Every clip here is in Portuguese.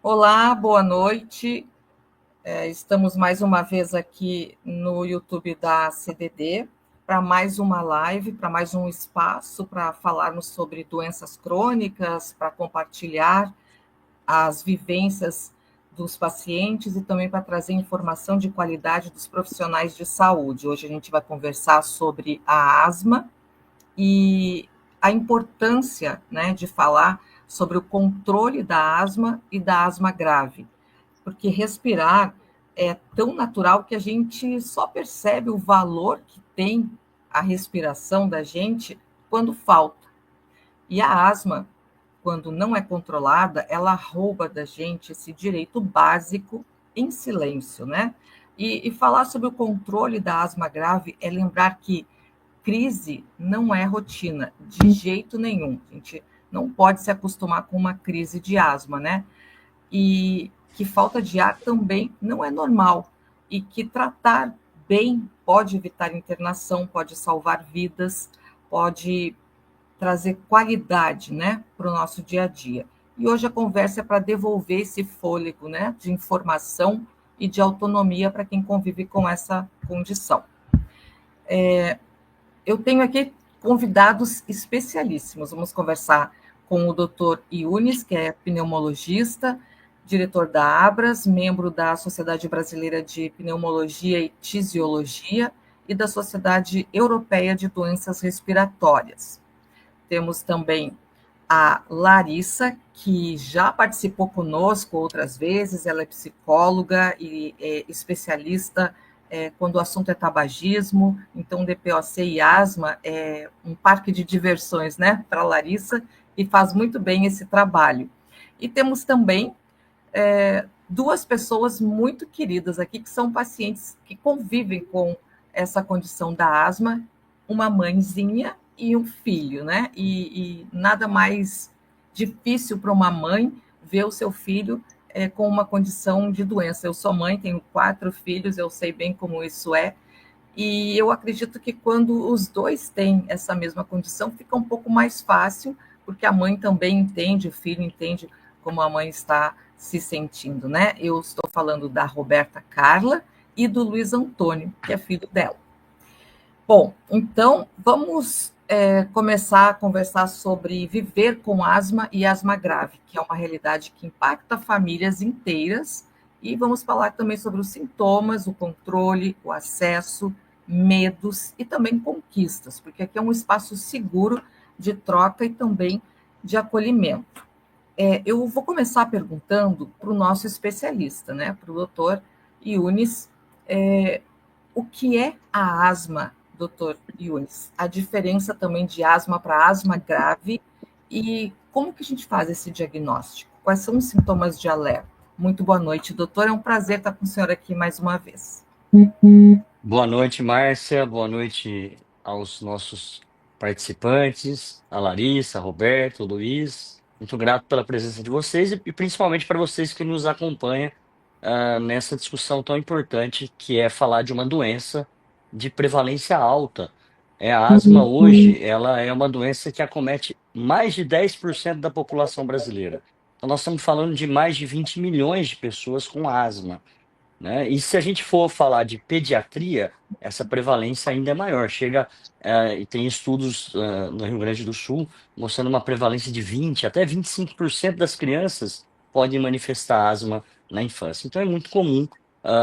Olá, boa noite. Estamos mais uma vez aqui no YouTube da CDD para mais uma live, para mais um espaço para falarmos sobre doenças crônicas, para compartilhar as vivências dos pacientes e também para trazer informação de qualidade dos profissionais de saúde. Hoje a gente vai conversar sobre a asma e a importância, né, de falar sobre o controle da asma e da asma grave, porque respirar é tão natural que a gente só percebe o valor que tem a respiração da gente quando falta. E a asma, quando não é controlada, ela rouba da gente esse direito básico em silêncio, né? E falar sobre o controle da asma grave é lembrar que crise não é rotina, de jeito nenhum. A gente não pode se acostumar com uma crise de asma, né? E que falta de ar também não é normal. E que tratar bem pode evitar internação, pode salvar vidas, pode trazer qualidade, né, para o nosso dia a dia. E hoje a conversa é para devolver esse fôlego, né, de informação e de autonomia para quem convive com essa condição. Eu tenho aqui convidados especialíssimos. Vamos conversar com o Dr. Yunis, que é pneumologista, diretor da Abras, membro da Sociedade Brasileira de Pneumologia e Tisiologia e da Sociedade Europeia de Doenças Respiratórias. Temos também a Larissa, que já participou conosco outras vezes, ela é psicóloga e é especialista quando o assunto é tabagismo, então DPOC e asma é um parque de diversões, né, para a Larissa, e faz muito bem esse trabalho. E temos também duas pessoas muito queridas aqui, que são pacientes que convivem com essa condição da asma, uma mãezinha e um filho, né? E nada mais difícil para uma mãe ver o seu filho com uma condição de doença. Eu sou mãe, tenho 4 filhos, eu sei bem como isso é. E eu acredito que quando os dois têm essa mesma condição, fica um pouco mais fácil, porque a mãe também entende, o filho entende como a mãe está se sentindo, né? Eu estou falando da Roberta Carla e do Luiz Antônio, que é filho dela. Bom, então vamos começar a conversar sobre viver com asma e asma grave, que é uma realidade que impacta famílias inteiras, e vamos falar também sobre os sintomas, o controle, o acesso, medos e também conquistas, porque aqui é um espaço seguro de troca e também de acolhimento. Eu vou começar perguntando para o nosso especialista, né, para o doutor Yunis, o que é a asma, doutor Yunis? A diferença também de asma para asma grave e como que a gente faz esse diagnóstico? Quais são os sintomas de alerta? Muito boa noite, doutor. É um prazer estar com o senhor aqui mais uma vez. Boa noite, Márcia. Boa noite aos nossos participantes, a Larissa, a Roberto, o Luiz. Muito grato pela presença de vocês e principalmente para vocês que nos acompanham nessa discussão tão importante que é falar de uma doença de prevalência alta. A asma hoje, ela é uma doença que acomete mais de 10% da população brasileira. Então nós estamos falando de mais de 20 milhões de pessoas com asma, né? E se a gente for falar de pediatria, essa prevalência ainda é maior. E tem estudos, no Rio Grande do Sul mostrando uma prevalência de 20 até 25% das crianças podem manifestar asma na infância. Então é muito comum,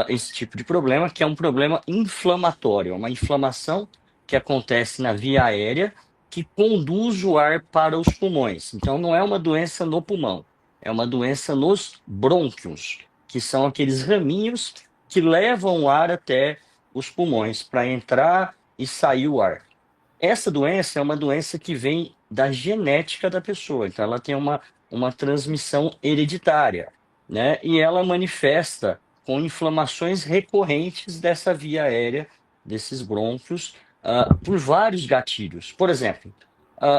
esse tipo de problema, que é um problema inflamatório, uma inflamação que acontece na via aérea que conduz o ar para os pulmões. Então não é uma doença no pulmão, é uma doença nos brônquios, que são aqueles raminhos que levam o ar até os pulmões para entrar e sair o ar. Essa doença é uma doença que vem da genética da pessoa, então ela tem uma transmissão hereditária, né? E ela manifesta com inflamações recorrentes dessa via aérea, desses brônquios, por vários gatilhos. Por exemplo,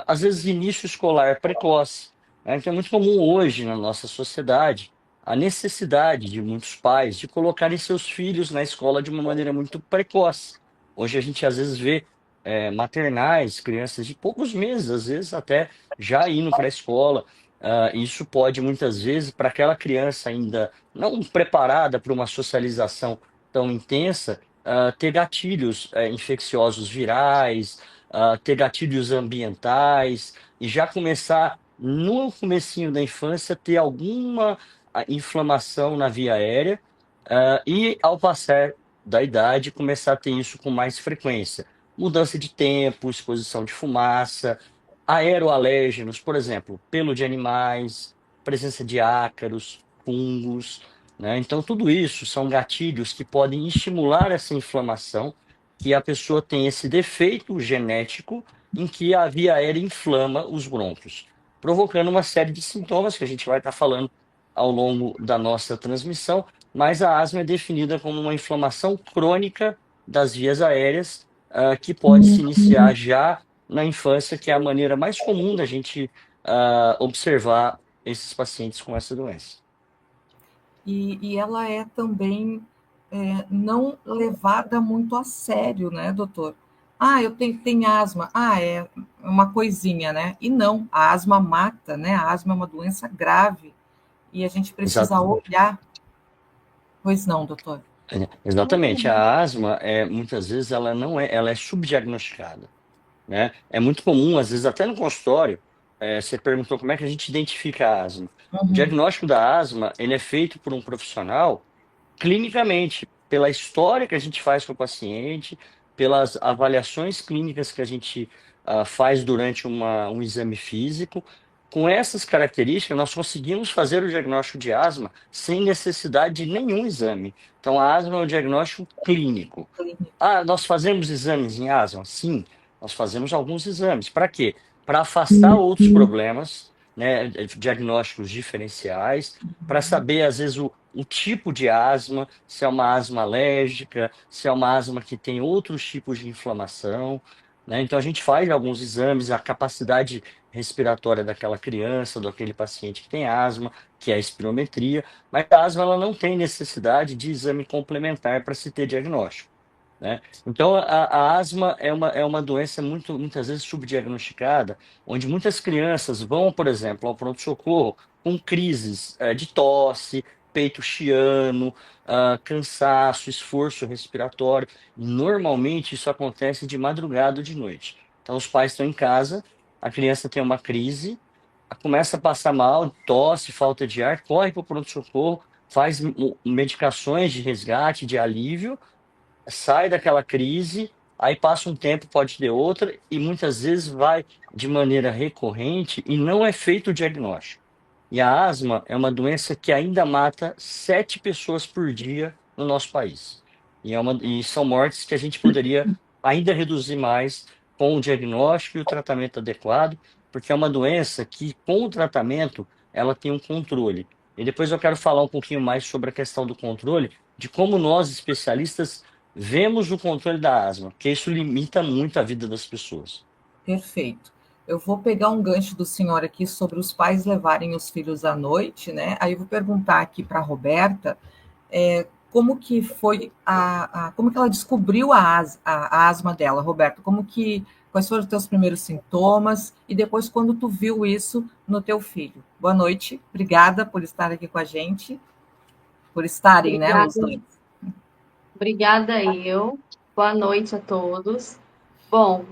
às vezes início escolar precoce, né? Então é muito comum hoje na nossa sociedade a necessidade de muitos pais de colocarem seus filhos na escola de uma maneira muito precoce. Hoje a gente às vezes vê maternais, crianças de poucos meses, às vezes até já indo para a escola. isso pode muitas vezes, para aquela criança ainda não preparada para uma socialização tão intensa, ter gatilhos infecciosos virais, ter gatilhos ambientais e já começar no comecinho da infância ter alguma inflamação na via aérea, e ao passar da idade começar a ter isso com mais frequência. Mudança de tempo, exposição de fumaça, aeroalérgenos, por exemplo, pelo de animais, presença de ácaros, fungos, né? Então, tudo isso são gatilhos que podem estimular essa inflamação, que a pessoa tem esse defeito genético em que a via aérea inflama os brônquios, provocando uma série de sintomas que a gente vai estar falando ao longo da nossa transmissão, mas a asma é definida como uma inflamação crônica das vias aéreas, que pode se iniciar já na infância, que é a maneira mais comum da gente observar esses pacientes com essa doença. E ela é também não levada muito a sério, né, doutor? Ah, eu tenho asma. Ah, é uma coisinha, né? E não, a asma mata, né? A asma é uma doença grave e a gente precisa Exatamente. olhar. Pois não, doutor. Exatamente. A asma, muitas vezes, ela não é, ela é subdiagnosticada, né? É muito comum, às vezes, até no consultório, você perguntou como é que a gente identifica a asma. O Uhum, diagnóstico da asma, ele é feito por um profissional clinicamente, pela história que a gente faz com o paciente, pelas avaliações clínicas que a gente faz durante um exame físico. Com essas características, nós conseguimos fazer o diagnóstico de asma sem necessidade de nenhum exame. Então, a asma é um diagnóstico clínico. clínica. Ah, nós fazemos exames em asma? Sim, nós fazemos alguns exames. Para quê? Para afastar outros problemas, né, diagnósticos diferenciais, para saber, às vezes, o tipo de asma, se é uma asma alérgica, se é uma asma que tem outros tipos de inflamação, né? Então, a gente faz alguns exames, a capacidade respiratória daquela criança, daquele paciente que tem asma, que é a espirometria, mas a asma ela não tem necessidade de exame complementar para se ter diagnóstico, né? Então, a asma é uma doença muitas vezes subdiagnosticada, onde muitas crianças vão, por exemplo, ao pronto-socorro com crises de tosse, peito chiano, cansaço, esforço respiratório. Normalmente, isso acontece de madrugada ou de noite. Então, os pais estão em casa, a criança tem uma crise, começa a passar mal, tosse, falta de ar, corre para o pronto-socorro, faz medicações de resgate, de alívio, sai daquela crise, aí passa um tempo, pode ter outra, e muitas vezes vai de maneira recorrente e não é feito o diagnóstico. E a asma é uma doença que ainda mata 7 pessoas por dia no nosso país. E são mortes que a gente poderia ainda reduzir mais com o diagnóstico e o tratamento adequado, porque é uma doença que, com o tratamento, ela tem um controle. E depois eu quero falar um pouquinho mais sobre a questão do controle, de como nós, especialistas, vemos o controle da asma, porque isso limita muito a vida das pessoas. Perfeito. Eu vou pegar um gancho do senhor aqui sobre os pais levarem os filhos à noite, né? Aí eu vou perguntar aqui para a Roberta como que foi como que ela descobriu a asma dela, Roberto? Quais foram os teus primeiros sintomas e depois quando tu viu isso no teu filho? Boa noite, obrigada por estar aqui com a gente, por estarem, né, Obrigada, os dois. obrigada eu. Boa noite a todos. Bom,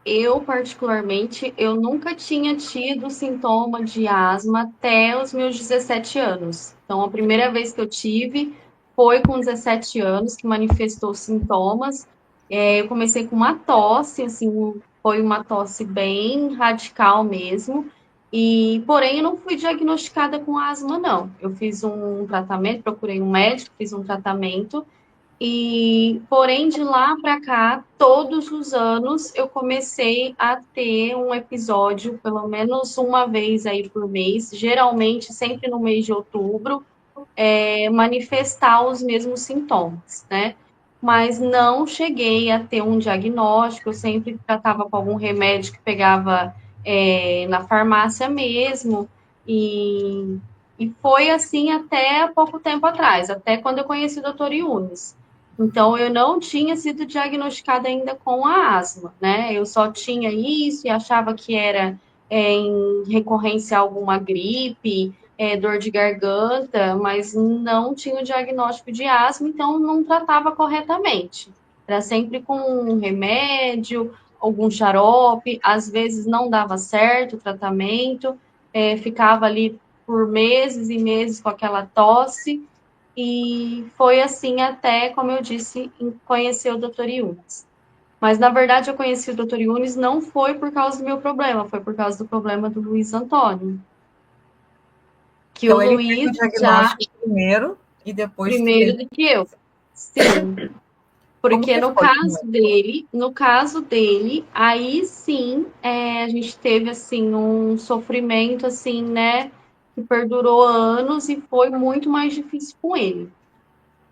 eu particularmente, eu nunca tinha tido sintoma de asma até os meus 17 anos. Então, a primeira vez que eu tive foi com 17 anos que manifestou sintomas. Eu comecei com uma tosse, assim, foi uma tosse bem radical mesmo. E, porém, eu não fui diagnosticada com asma, não. Eu fiz um tratamento, procurei um médico, fiz um tratamento. E, porém, de lá para cá, todos os anos eu comecei a ter um episódio, pelo menos uma vez aí por mês, geralmente sempre no mês de outubro, manifestar os mesmos sintomas, né? Mas não cheguei a ter um diagnóstico, eu sempre tratava com algum remédio que pegava na farmácia mesmo, e, e foi assim até pouco tempo atrás, até quando eu conheci o Dr. Yunis. Então, eu não tinha sido diagnosticada ainda com a asma, né? Eu só tinha isso e achava que era em recorrência a alguma gripe, dor de garganta, mas não tinha o diagnóstico de asma, então não tratava corretamente. Era sempre com um remédio, algum xarope, às vezes não dava certo o tratamento, ficava ali por meses e meses com aquela tosse, e foi assim até, como eu disse, conhecer o Dr. Yunes. Mas, na verdade, eu conheci o Dr. Yunes não foi por causa do meu problema, foi por causa do problema do Luiz Antônio. Que o Então, ele fez o Luiz já diagnóstico primeiro e depois que primeiro fez. do que eu. Sim, Como porque que foi? no caso dele, aí sim, a gente teve assim um sofrimento assim, né, que perdurou anos e foi muito mais difícil com ele.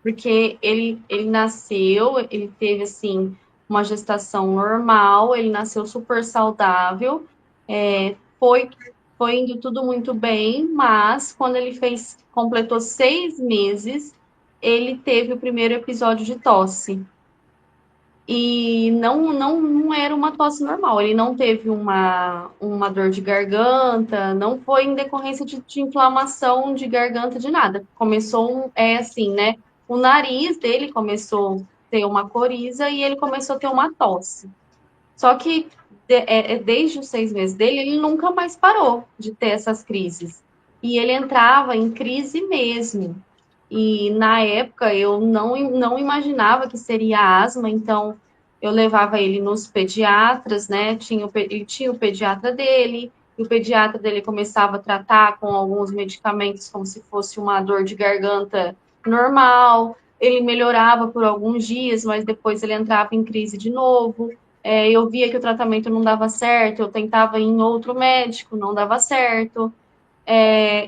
Porque ele nasceu, ele teve assim uma gestação normal, ele nasceu super saudável, foi foi indo tudo muito bem, mas quando ele completou 6 meses, ele teve o primeiro episódio de tosse. E não era uma tosse normal, ele não teve uma dor de garganta, não foi em decorrência de inflamação de garganta, de nada. Começou, assim, né? O nariz dele começou a ter uma coriza e ele começou a ter uma tosse. Só que desde os 6 meses dele, ele nunca mais parou de ter essas crises. E ele entrava em crise mesmo. E na época eu não imaginava que seria asma, então eu levava ele nos pediatras, né? Ele tinha o pediatra dele, e o pediatra dele começava a tratar com alguns medicamentos como se fosse uma dor de garganta normal. Ele melhorava por alguns dias, mas depois ele entrava em crise de novo. Eu via que o tratamento não dava certo, eu tentava ir em outro médico, não dava certo.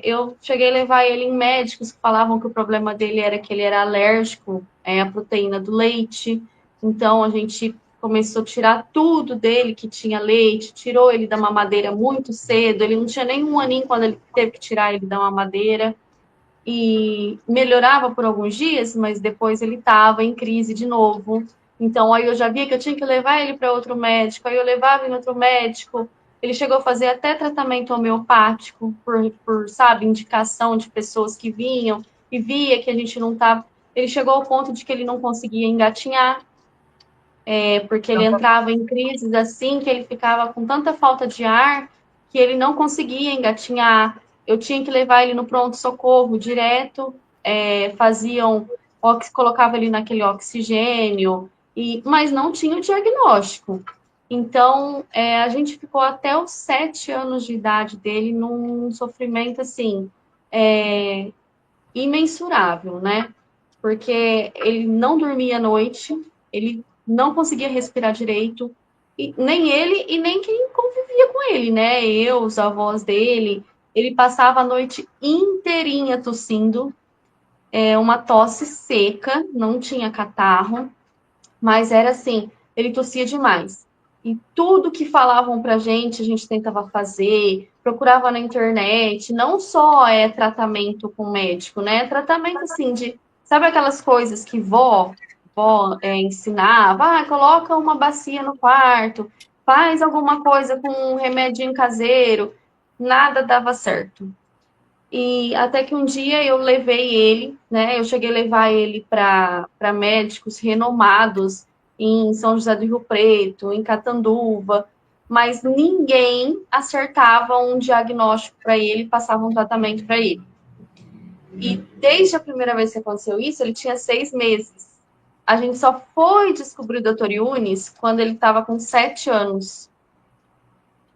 Eu cheguei a levar ele em médicos que falavam que o problema dele era que ele era alérgico à proteína do leite. Então a gente começou a tirar tudo dele que tinha leite, tirou ele da mamadeira muito cedo. Ele não tinha nem um aninho quando ele teve que tirar ele da mamadeira. E melhorava por alguns dias, mas depois ele estava em crise de novo. Então aí eu já via que eu tinha que levar ele para outro médico, aí eu levava ele em outro médico. Ele chegou a fazer até tratamento homeopático sabe, indicação de pessoas que vinham e via que a gente não estava. Ele chegou ao ponto de que ele não conseguia engatinhar, porque ele entrava em crises assim, que ele ficava com tanta falta de ar que ele não conseguia engatinhar. Eu tinha que levar ele no pronto-socorro direto, colocava ele naquele oxigênio, mas não tinha o diagnóstico. Então, a gente ficou até os 7 anos de idade dele num sofrimento assim, imensurável, né? Porque ele não dormia à noite, ele não conseguia respirar direito, e nem ele e nem quem convivia com ele, né? Eu, os avós dele, ele passava a noite inteirinha tossindo, uma tosse seca, não tinha catarro, mas era assim, ele tossia demais. E tudo que falavam pra gente, a gente tentava fazer, procurava na internet, não só tratamento com médico, né? Tratamento assim de, sabe aquelas coisas que vó ensinava, coloca uma bacia no quarto, faz alguma coisa com um remedinho caseiro, nada dava certo. E até que um dia eu levei ele, né? Eu cheguei a levar ele para médicos renomados em São José do Rio Preto, em Catanduva, mas ninguém acertava um diagnóstico para ele, passava um tratamento para ele. E desde a primeira vez que aconteceu isso, ele tinha 6 meses. A gente só foi descobrir o Dr. Yunis quando ele estava com 7 anos.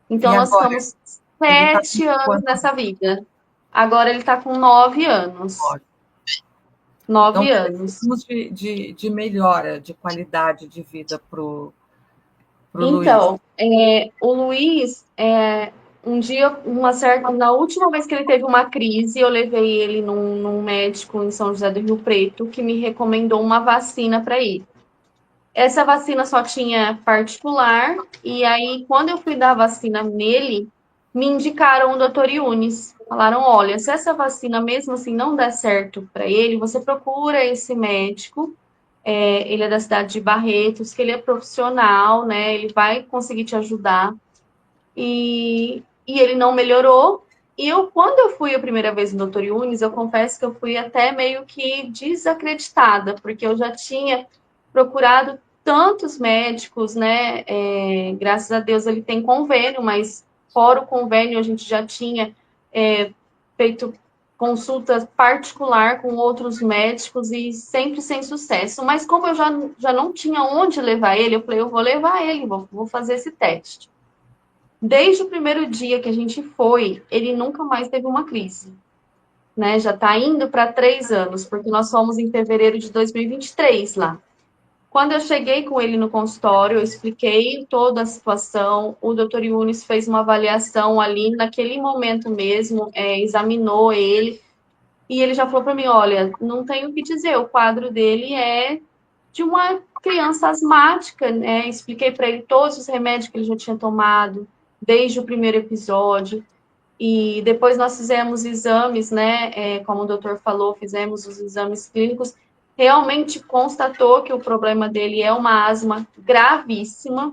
Então E nós agora? ficamos Ele está com 7 anos quantos nessa vida. Agora ele está com 9 anos. anos? Então, 9 anos. precisamos de melhora de qualidade de vida para o Luiz. Então, o Luiz, um dia, na última vez que ele teve uma crise, eu levei ele num médico em São José do Rio Preto que me recomendou uma vacina para ele. Essa vacina só tinha particular, e aí, quando eu fui dar a vacina nele, me indicaram o Dr. Yunis. Falaram: olha, se essa vacina mesmo assim não der certo para ele, você procura esse médico. Ele é da cidade de Barretos, que ele é profissional, né? Ele vai conseguir te ajudar. E e ele não melhorou. E quando eu fui a primeira vez no Dr. Yunis, eu confesso que eu fui até meio que desacreditada, porque eu já tinha procurado tantos médicos, né? Graças a Deus ele tem convênio, mas fora o convênio a gente já tinha feito consulta particular com outros médicos e sempre sem sucesso. Mas como eu já não tinha onde levar ele, eu falei, eu vou levar ele, vou fazer esse teste. Desde o primeiro dia que a gente foi, ele nunca mais teve uma crise, né? Já está indo para 3 anos, porque nós fomos em fevereiro de 2023 lá. Quando eu cheguei com ele no consultório, eu expliquei toda a situação. O doutor Yunis fez uma avaliação ali, naquele momento mesmo, examinou ele. E ele já falou para mim: olha, não tenho o que dizer, o quadro dele é de uma criança asmática, né? Expliquei para ele todos os remédios que ele já tinha tomado, desde o primeiro episódio. E depois nós fizemos exames, né? Como o doutor falou, fizemos os exames clínicos. Realmente constatou que o problema dele é uma asma gravíssima.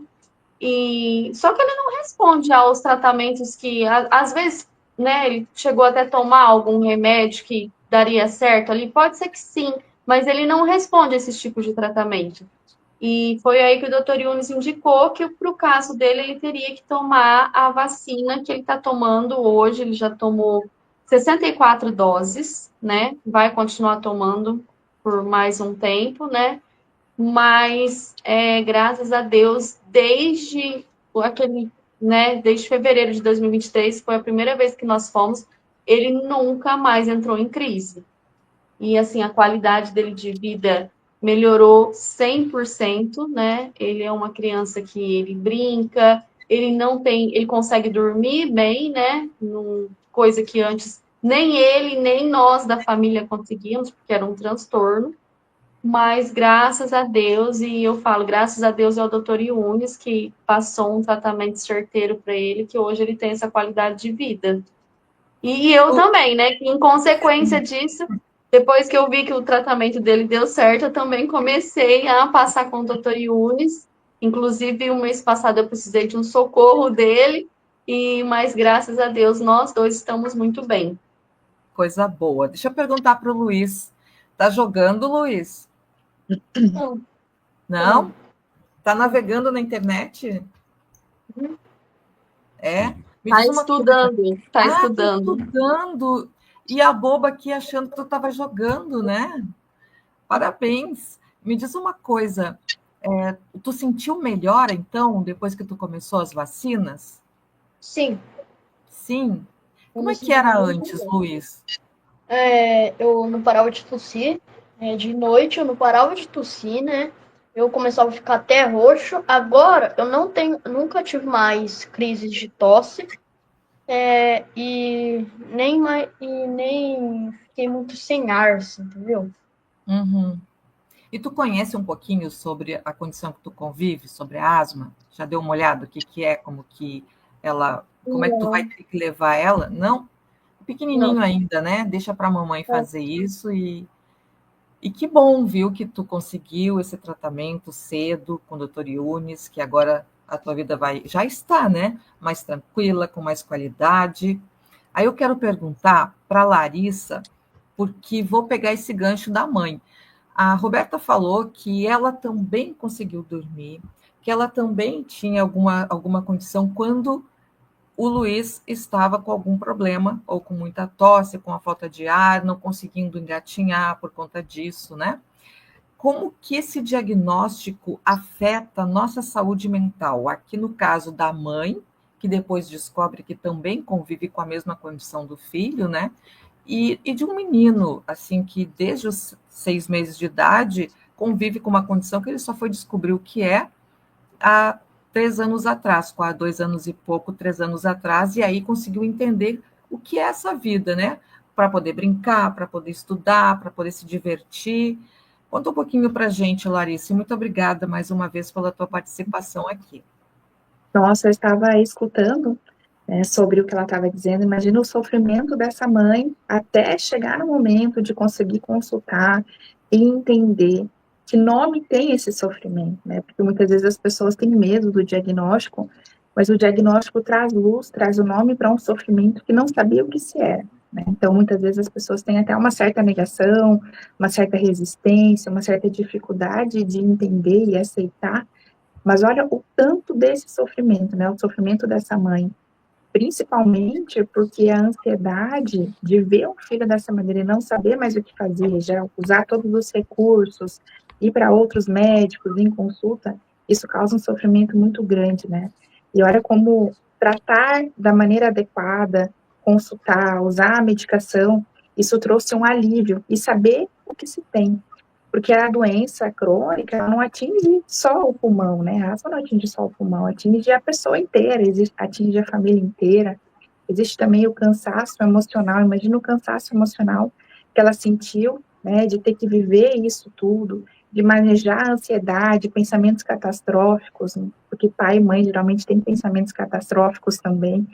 E só que ele não responde aos tratamentos que, às vezes, né, ele chegou até a tomar algum remédio que daria certo ali. Pode ser que sim, mas ele não responde a esses tipos de tratamento. E foi aí que o doutor Yunis indicou que, para o caso dele, ele teria que tomar a vacina que ele está tomando hoje. Ele já tomou 64 doses, né? Vai continuar tomando por mais um tempo, né? Mas, graças a Deus, desde fevereiro de 2023, foi a primeira vez que nós fomos, ele nunca mais entrou em crise. E, assim, a qualidade dele de vida melhorou 100%, né? Ele é uma criança que ele brinca, ele consegue dormir bem, né? Coisa que antes nem ele, nem nós da família conseguíamos, porque era um transtorno. Mas graças a Deus, e eu falo, graças a Deus é o doutor Yunis que passou um tratamento certeiro para ele, que hoje ele tem essa qualidade de vida. E eu também, né? Que em consequência disso, depois que eu vi que o tratamento dele deu certo, eu também comecei a passar com o doutor Yunis. Inclusive, o mês passado eu precisei de um socorro dele, mas graças a Deus nós dois estamos muito bem. Coisa boa. Deixa eu perguntar para o Luiz. Tá jogando, Luiz? Não? Tá navegando na internet? Me Tá diz uma coisa. estudando, Tá estudando. estudando. E a boba aqui achando que tu estava jogando, né? Parabéns. Me diz uma coisa. Tu sentiu melhor, então, depois que tu começou as vacinas? Sim, Sim. eu Como me é que senti era muito antes, melhor. Luiz? Eu não parava de tossir, de noite eu não parava de tossir, né? Eu começava a ficar até roxo. Agora eu não tenho, nunca tive mais crises de tosse, e nem fiquei muito sem ar, assim, entendeu? Uhum. E tu conhece um pouquinho sobre a condição que tu convive, sobre a asma? Já deu uma olhada o que que é, como é que tu vai Não, ter que levar ela? Não? não. Pequenininho ainda, né? Deixa para a mamãe fazer isso e que bom, viu, que tu conseguiu esse tratamento cedo com o Dr. Yunis, que agora a tua vida já está, né? Mais tranquila, com mais qualidade. Aí eu quero perguntar para a Larissa, porque vou pegar esse gancho da mãe. A Roberta falou que ela também conseguiu dormir, que ela também tinha alguma condição quando o Luiz estava com algum problema, ou com muita tosse, com a falta de ar, não conseguindo engatinhar por conta disso, né? Como que esse diagnóstico afeta a nossa saúde mental? Aqui no caso da mãe, que depois descobre que também convive com a mesma condição do filho, né? E de um menino, assim, que desde os 6 meses de idade convive com uma condição que ele só foi descobrir o que é há 3 anos atrás, há 2 anos e pouco, 3 anos atrás, e aí conseguiu entender o que é essa vida, né? Para poder brincar, para poder estudar, para poder se divertir. Conta um pouquinho para a gente, Larissa, e muito obrigada mais uma vez pela tua participação aqui. Nossa, eu estava escutando, sobre o que ela estava dizendo. Imagina o sofrimento dessa mãe até chegar no momento de conseguir consultar e entender que nome tem esse sofrimento, né? Porque muitas vezes as pessoas têm medo do diagnóstico mas o diagnóstico traz luz, traz o nome para um sofrimento que não sabia o que se era, né? Então, muitas vezes as pessoas têm até uma certa negação, uma certa resistência, uma certa dificuldade de entender e aceitar, mas olha o tanto desse sofrimento, né? O sofrimento dessa mãe, principalmente porque a ansiedade de ver um filho dessa maneira e não saber mais o que fazer, já usar todos os recursos, ir para outros médicos em consulta, isso causa um sofrimento muito grande, né? E olha como tratar da maneira adequada, consultar, usar a medicação, isso trouxe um alívio e saber o que se tem. Porque a doença crônica ela não atinge só o pulmão, né? A asma não atinge só o pulmão, atinge a pessoa inteira, atinge a família inteira. Existe também o cansaço emocional. Imagina o cansaço emocional que ela sentiu, né? De ter que viver isso tudo, de manejar a ansiedade, pensamentos catastróficos, né? Porque pai e mãe geralmente têm pensamentos catastróficos também.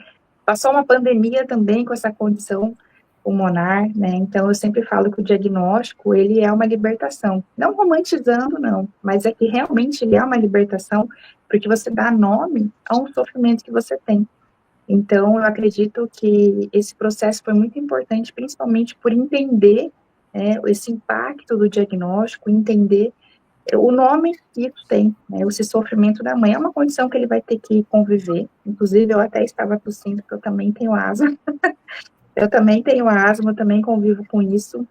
Passou uma pandemia também com essa condição pulmonar, né? Então eu sempre falo que o diagnóstico ele é uma libertação, não romantizando não, mas é que realmente ele é uma libertação porque você dá nome a um sofrimento que você tem. Então eu acredito que esse processo foi muito importante, principalmente por entender esse impacto do diagnóstico, entender o nome que isso tem, né, esse sofrimento da mãe é uma condição que ele vai ter que conviver. Inclusive eu até estava tossindo porque eu também tenho asma. Eu também tenho asma, eu também convivo com isso.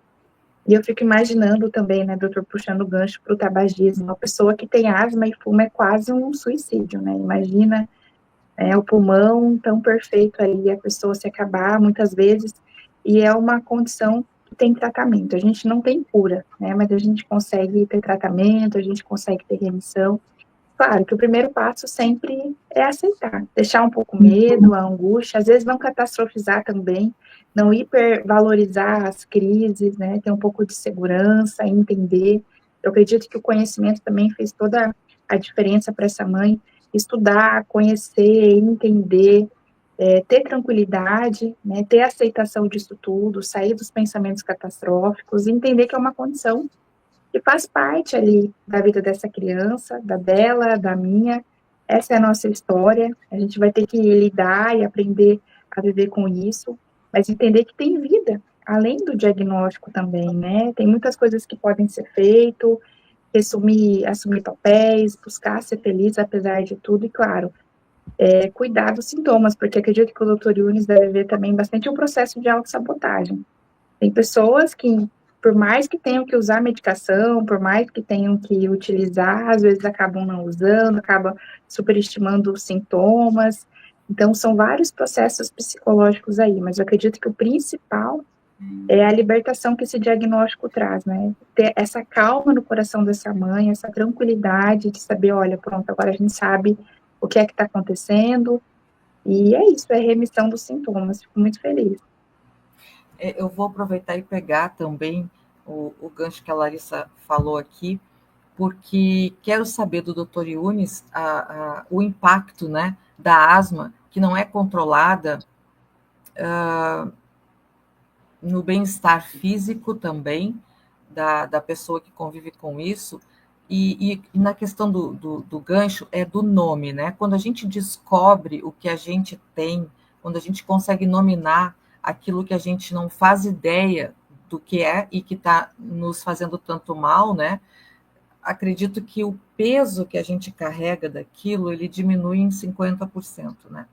E eu fico imaginando também, né, doutor, puxando o gancho para o tabagismo. Uma pessoa que tem asma e fuma é quase um suicídio, né? Imagina o pulmão tão perfeito ali, a pessoa se acabar muitas vezes. E é uma condição que tem tratamento. A gente não tem cura, né? Mas a gente consegue ter tratamento, a gente consegue ter remissão. Claro que o primeiro passo sempre é aceitar, deixar um pouco o medo, a angústia, às vezes não catastrofizar também, não hipervalorizar as crises, né, ter um pouco de segurança, entender. Eu acredito que o conhecimento também fez toda a diferença para essa mãe, estudar, conhecer, entender, ter tranquilidade, né, ter aceitação disso tudo, sair dos pensamentos catastróficos, entender que é uma condição que faz parte ali da vida dessa criança, da dela, da minha. Essa é a nossa história. A gente vai ter que lidar e aprender a viver com isso, mas entender que tem vida, além do diagnóstico também, né? Tem muitas coisas que podem ser feitas, assumir papéis, buscar ser feliz apesar de tudo, e claro, cuidar dos sintomas, porque acredito que o doutor Yunis deve ver também bastante um processo de autossabotagem. Tem pessoas que, por mais que tenham que usar medicação, por mais que tenham que utilizar, às vezes acabam não usando, acabam superestimando os sintomas. Então, são vários processos psicológicos aí, mas eu acredito que o principal é a libertação que esse diagnóstico traz, né? Ter essa calma no coração dessa mãe, essa tranquilidade de saber, olha, pronto, agora a gente sabe o que é que está acontecendo, e é isso, é remissão dos sintomas. Fico muito feliz. Eu vou aproveitar e pegar também o gancho que a Larissa falou aqui, porque quero saber do Dr. Yunis o impacto, né, da asma, que não é controlada, no bem-estar físico também da pessoa que convive com isso, e na questão do gancho é do nome, né? Quando a gente descobre o que a gente tem, quando a gente consegue nominar aquilo que a gente não faz ideia do que é e que está nos fazendo tanto mal, né? Acredito que o peso que a gente carrega daquilo, ele diminui em 50%, né?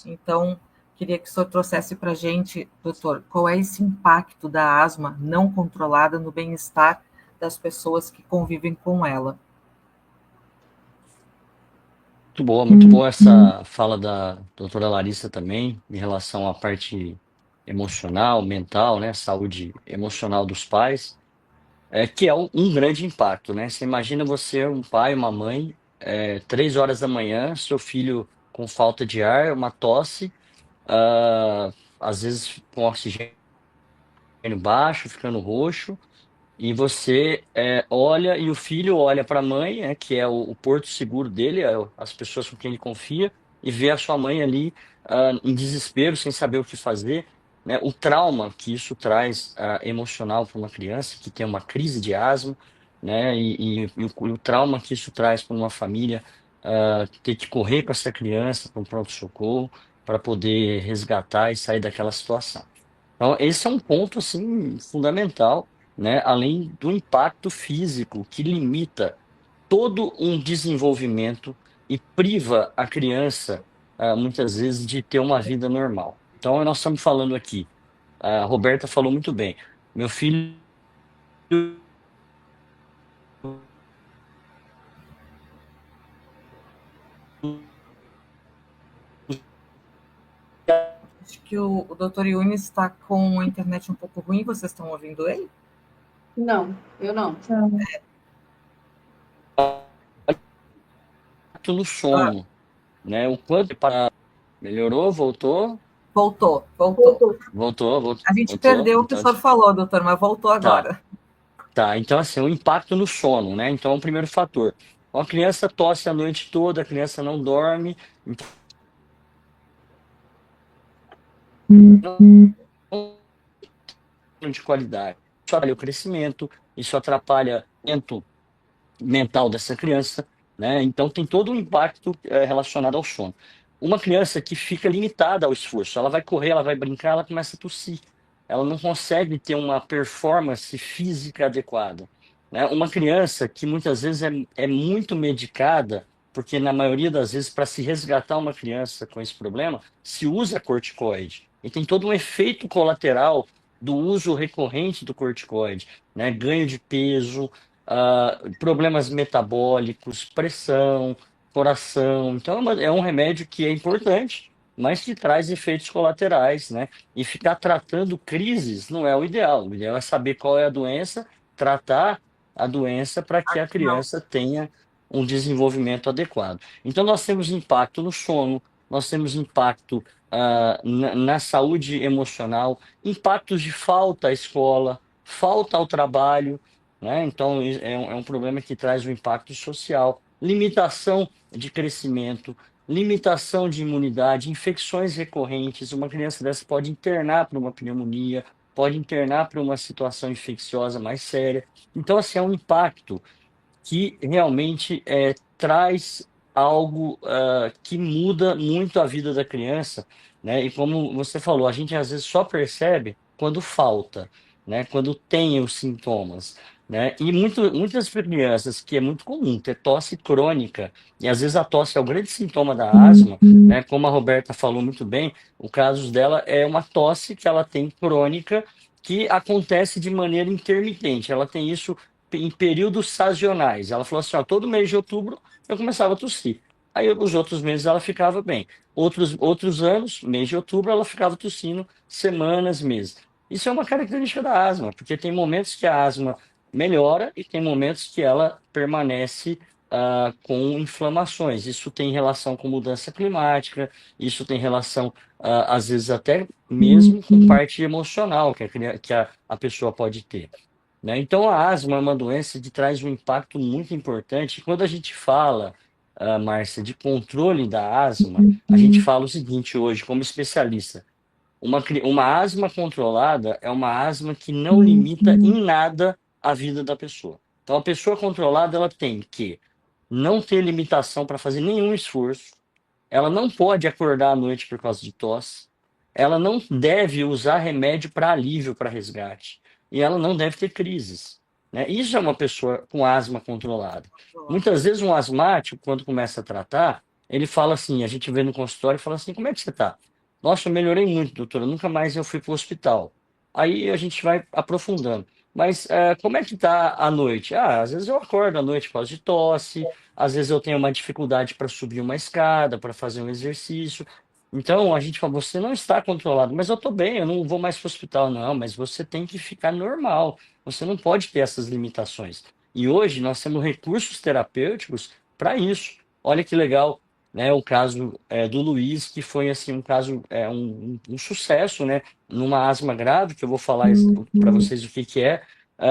Então, queria que o senhor trouxesse para a gente, doutor, qual é esse impacto da asma não controlada no bem-estar das pessoas que convivem com ela. Muito boa essa fala da doutora Larissa também, em relação à parte emocional, mental, né? Saúde emocional dos pais, que é um grande impacto, né? Você imagina você, um pai, uma mãe, 3 horas da manhã, seu filho com falta de ar, uma tosse, às vezes com oxigênio baixo, ficando roxo, e você olha e o filho olha para a mãe, que é o porto seguro dele, as pessoas com quem ele confia, e vê a sua mãe ali em desespero, sem saber o que fazer, né? O trauma que isso traz emocional para uma criança que tem uma crise de asma, né? E o trauma que isso traz para uma família ter que correr com essa criança para um pronto-socorro para poder resgatar e sair daquela situação. Então, esse é um ponto assim fundamental, né? Além do impacto físico que limita todo um desenvolvimento e priva a criança, muitas vezes, de ter uma vida normal. Então, nós estamos falando aqui, a Roberta falou muito bem, meu filho. Acho que o doutor Yunis está com a internet um pouco ruim, vocês estão ouvindo ele? Não, eu não. Então, No Ah, sono, né? O quanto para melhorou, voltou, voltou. voltou, A gente voltou. perdeu o que o Então, senhor falou, doutor, mas voltou tá, agora. tá. Então, assim, o impacto no sono, né? Então, é o primeiro fator. Então, a criança tosse a noite toda, a criança não dorme, então, não de qualidade. Isso atrapalha o crescimento, isso atrapalha o momento mental dessa criança, né? Então tem todo um impacto relacionado ao sono. Uma criança que fica limitada ao esforço, ela vai correr, ela vai brincar, ela começa a tossir. Ela não consegue ter uma performance física adequada, né? Uma criança que muitas vezes é muito medicada, porque na maioria das vezes para se resgatar uma criança com esse problema, se usa corticoide. E tem todo um efeito colateral do uso recorrente do corticoide, né? Ganho de peso, problemas metabólicos, pressão, coração. Então, é um remédio que é importante, mas que traz efeitos colaterais, né? E ficar tratando crises não é o ideal. O ideal é saber qual é a doença, tratar a doença para que a Não, criança tenha um desenvolvimento adequado. Então, nós temos impacto no sono, nós temos impacto na saúde emocional, impactos de falta à escola, falta ao trabalho, né? Então, é um problema que traz um impacto social, limitação de crescimento, limitação de imunidade, infecções recorrentes. Uma criança dessa pode internar para uma pneumonia, pode internar para uma situação infecciosa mais séria. Então, assim, é um impacto que realmente traz algo que muda muito a vida da criança, né? E como você falou, a gente às vezes só percebe quando falta, né? Quando tem os sintomas, né? E muitas crianças, que é muito comum ter tosse crônica, e às vezes a tosse é o grande sintoma da asma, né? Como a Roberta falou muito bem, o caso dela é uma tosse que ela tem crônica, que acontece de maneira intermitente. Ela tem isso em períodos sazonais. Ela falou assim, ó, todo mês de outubro eu começava a tossir. Aí os outros meses ela ficava bem. Outros anos, mês de outubro, ela ficava tossindo semanas, meses. Isso é uma característica da asma, porque tem momentos que a asma melhora e tem momentos que ela permanece com inflamações. Isso tem relação com mudança climática, isso tem relação, às vezes, até mesmo com parte emocional que a pessoa pode ter, né? Então, a asma é uma doença que traz um impacto muito importante. Quando a gente fala, Márcia, de controle da asma, a gente fala o seguinte hoje, como especialista: uma asma controlada é uma asma que não limita em nada a vida da pessoa. Então, a pessoa controlada, ela tem que não ter limitação para fazer nenhum esforço, ela não pode acordar à noite por causa de tosse. Ela não deve usar remédio para alívio, para resgate. E ela não deve ter crises, né? Isso é uma pessoa com asma controlada. Muitas vezes um asmático, quando começa a tratar, ele fala assim, a gente vê no consultório e fala assim, como é que você está? Nossa, eu melhorei muito, doutora, nunca mais eu fui para o hospital. Aí a gente vai aprofundando. Mas como é que está à noite? Às vezes eu acordo à noite por causa de tosse, às vezes eu tenho uma dificuldade para subir uma escada, para fazer um exercício. Então a gente fala, você não está controlado, mas eu estou bem, eu não vou mais para o hospital, não, mas você tem que ficar normal. Você não pode ter essas limitações. E hoje nós temos recursos terapêuticos para isso. Olha que legal, né? O caso do Luiz, que foi assim um caso, um sucesso, né? Numa asma grave, que eu vou falar para vocês o que que é,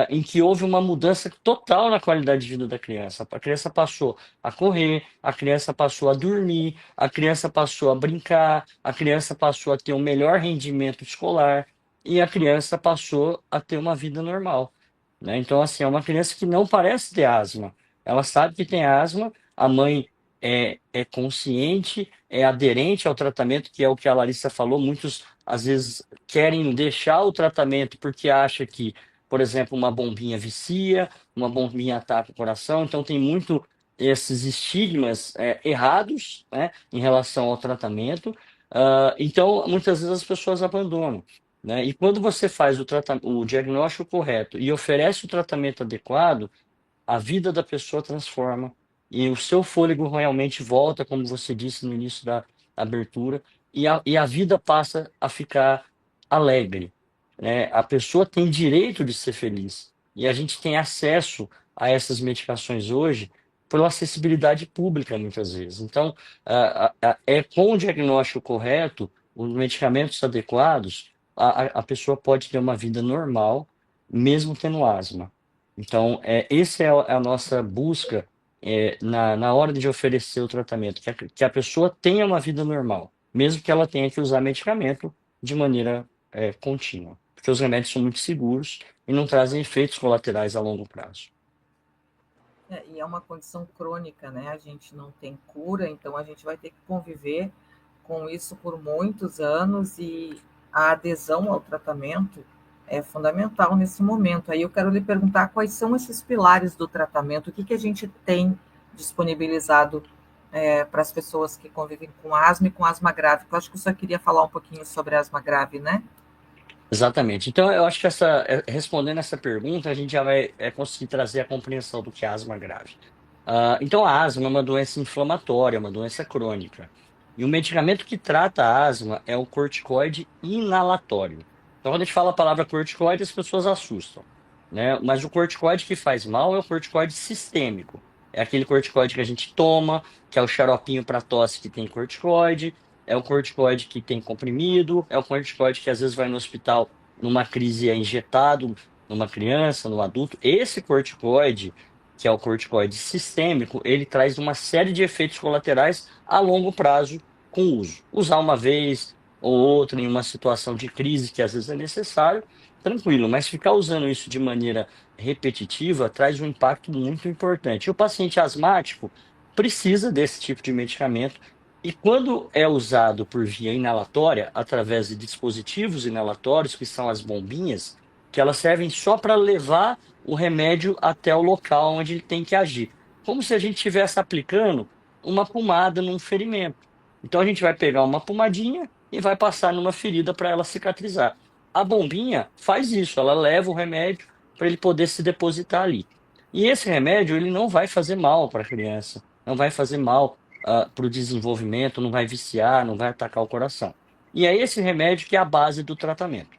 em que houve uma mudança total na qualidade de vida da criança. A criança passou a correr, a criança passou a dormir, a criança passou a brincar, a criança passou a ter um melhor rendimento escolar e a criança passou a ter uma vida normal, né? Então, assim, é uma criança que não parece ter asma. Ela sabe que tem asma, a mãe é consciente, é aderente ao tratamento, que é o que a Larissa falou. Muitos, às vezes, querem deixar o tratamento porque acha que, por exemplo, uma bombinha vicia, uma bombinha ataca o coração. Então, tem muito esses estigmas errados, né, em relação ao tratamento. Então, muitas vezes as pessoas abandonam, né? E quando você faz o diagnóstico correto e oferece o tratamento adequado, a vida da pessoa transforma e o seu fôlego realmente volta, como você disse no início da abertura, e a vida passa a ficar alegre, né? A pessoa tem direito de ser feliz e a gente tem acesso a essas medicações hoje pela acessibilidade pública, muitas vezes. Então, é com o diagnóstico correto, os medicamentos adequados, a pessoa pode ter uma vida normal, mesmo tendo asma. Então, essa é a nossa busca na hora de oferecer o tratamento, que a pessoa tenha uma vida normal, mesmo que ela tenha que usar medicamento de maneira contínua, porque os remédios são muito seguros e não trazem efeitos colaterais a longo prazo. E é uma condição crônica, né? A gente não tem cura, então a gente vai ter que conviver com isso por muitos anos e a adesão ao tratamento é fundamental nesse momento. Aí eu quero lhe perguntar quais são esses pilares do tratamento, o que a gente tem disponibilizado para as pessoas que convivem com asma e com asma grave. Eu acho que você queria falar um pouquinho sobre asma grave, né? Exatamente. Então, eu acho que respondendo essa pergunta, a gente já vai conseguir trazer a compreensão do que é asma grave. Então, a asma é uma doença inflamatória, uma doença crônica. E o medicamento que trata a asma é o corticoide inalatório. Então, quando a gente fala a palavra corticoide, as pessoas assustam, né? Mas o corticoide que faz mal é o corticoide sistêmico. É aquele corticoide que a gente toma, que é o xaropinho para tosse que tem corticoide, é o corticoide que tem comprimido, é o corticoide que às vezes vai no hospital numa crise é injetado numa criança, no adulto. Esse corticoide, que é o corticoide sistêmico, ele traz uma série de efeitos colaterais a longo prazo com o uso. Usar uma vez ou outra em uma situação de crise que às vezes é necessário, tranquilo, mas ficar usando isso de maneira repetitiva traz um impacto muito importante. E o paciente asmático precisa desse tipo de medicamento e quando é usado por via inalatória, através de dispositivos inalatórios, que são as bombinhas, que elas servem só para levar o remédio até o local onde ele tem que agir. Como se a gente estivesse aplicando uma pomada num ferimento. Então a gente vai pegar uma pomadinha e vai passar numa ferida para ela cicatrizar. A bombinha faz isso, ela leva o remédio para ele poder se depositar ali. E esse remédio ele não vai fazer mal para a criança, não vai fazer mal para o desenvolvimento, não vai viciar, não vai atacar o coração. E é esse remédio que é a base do tratamento.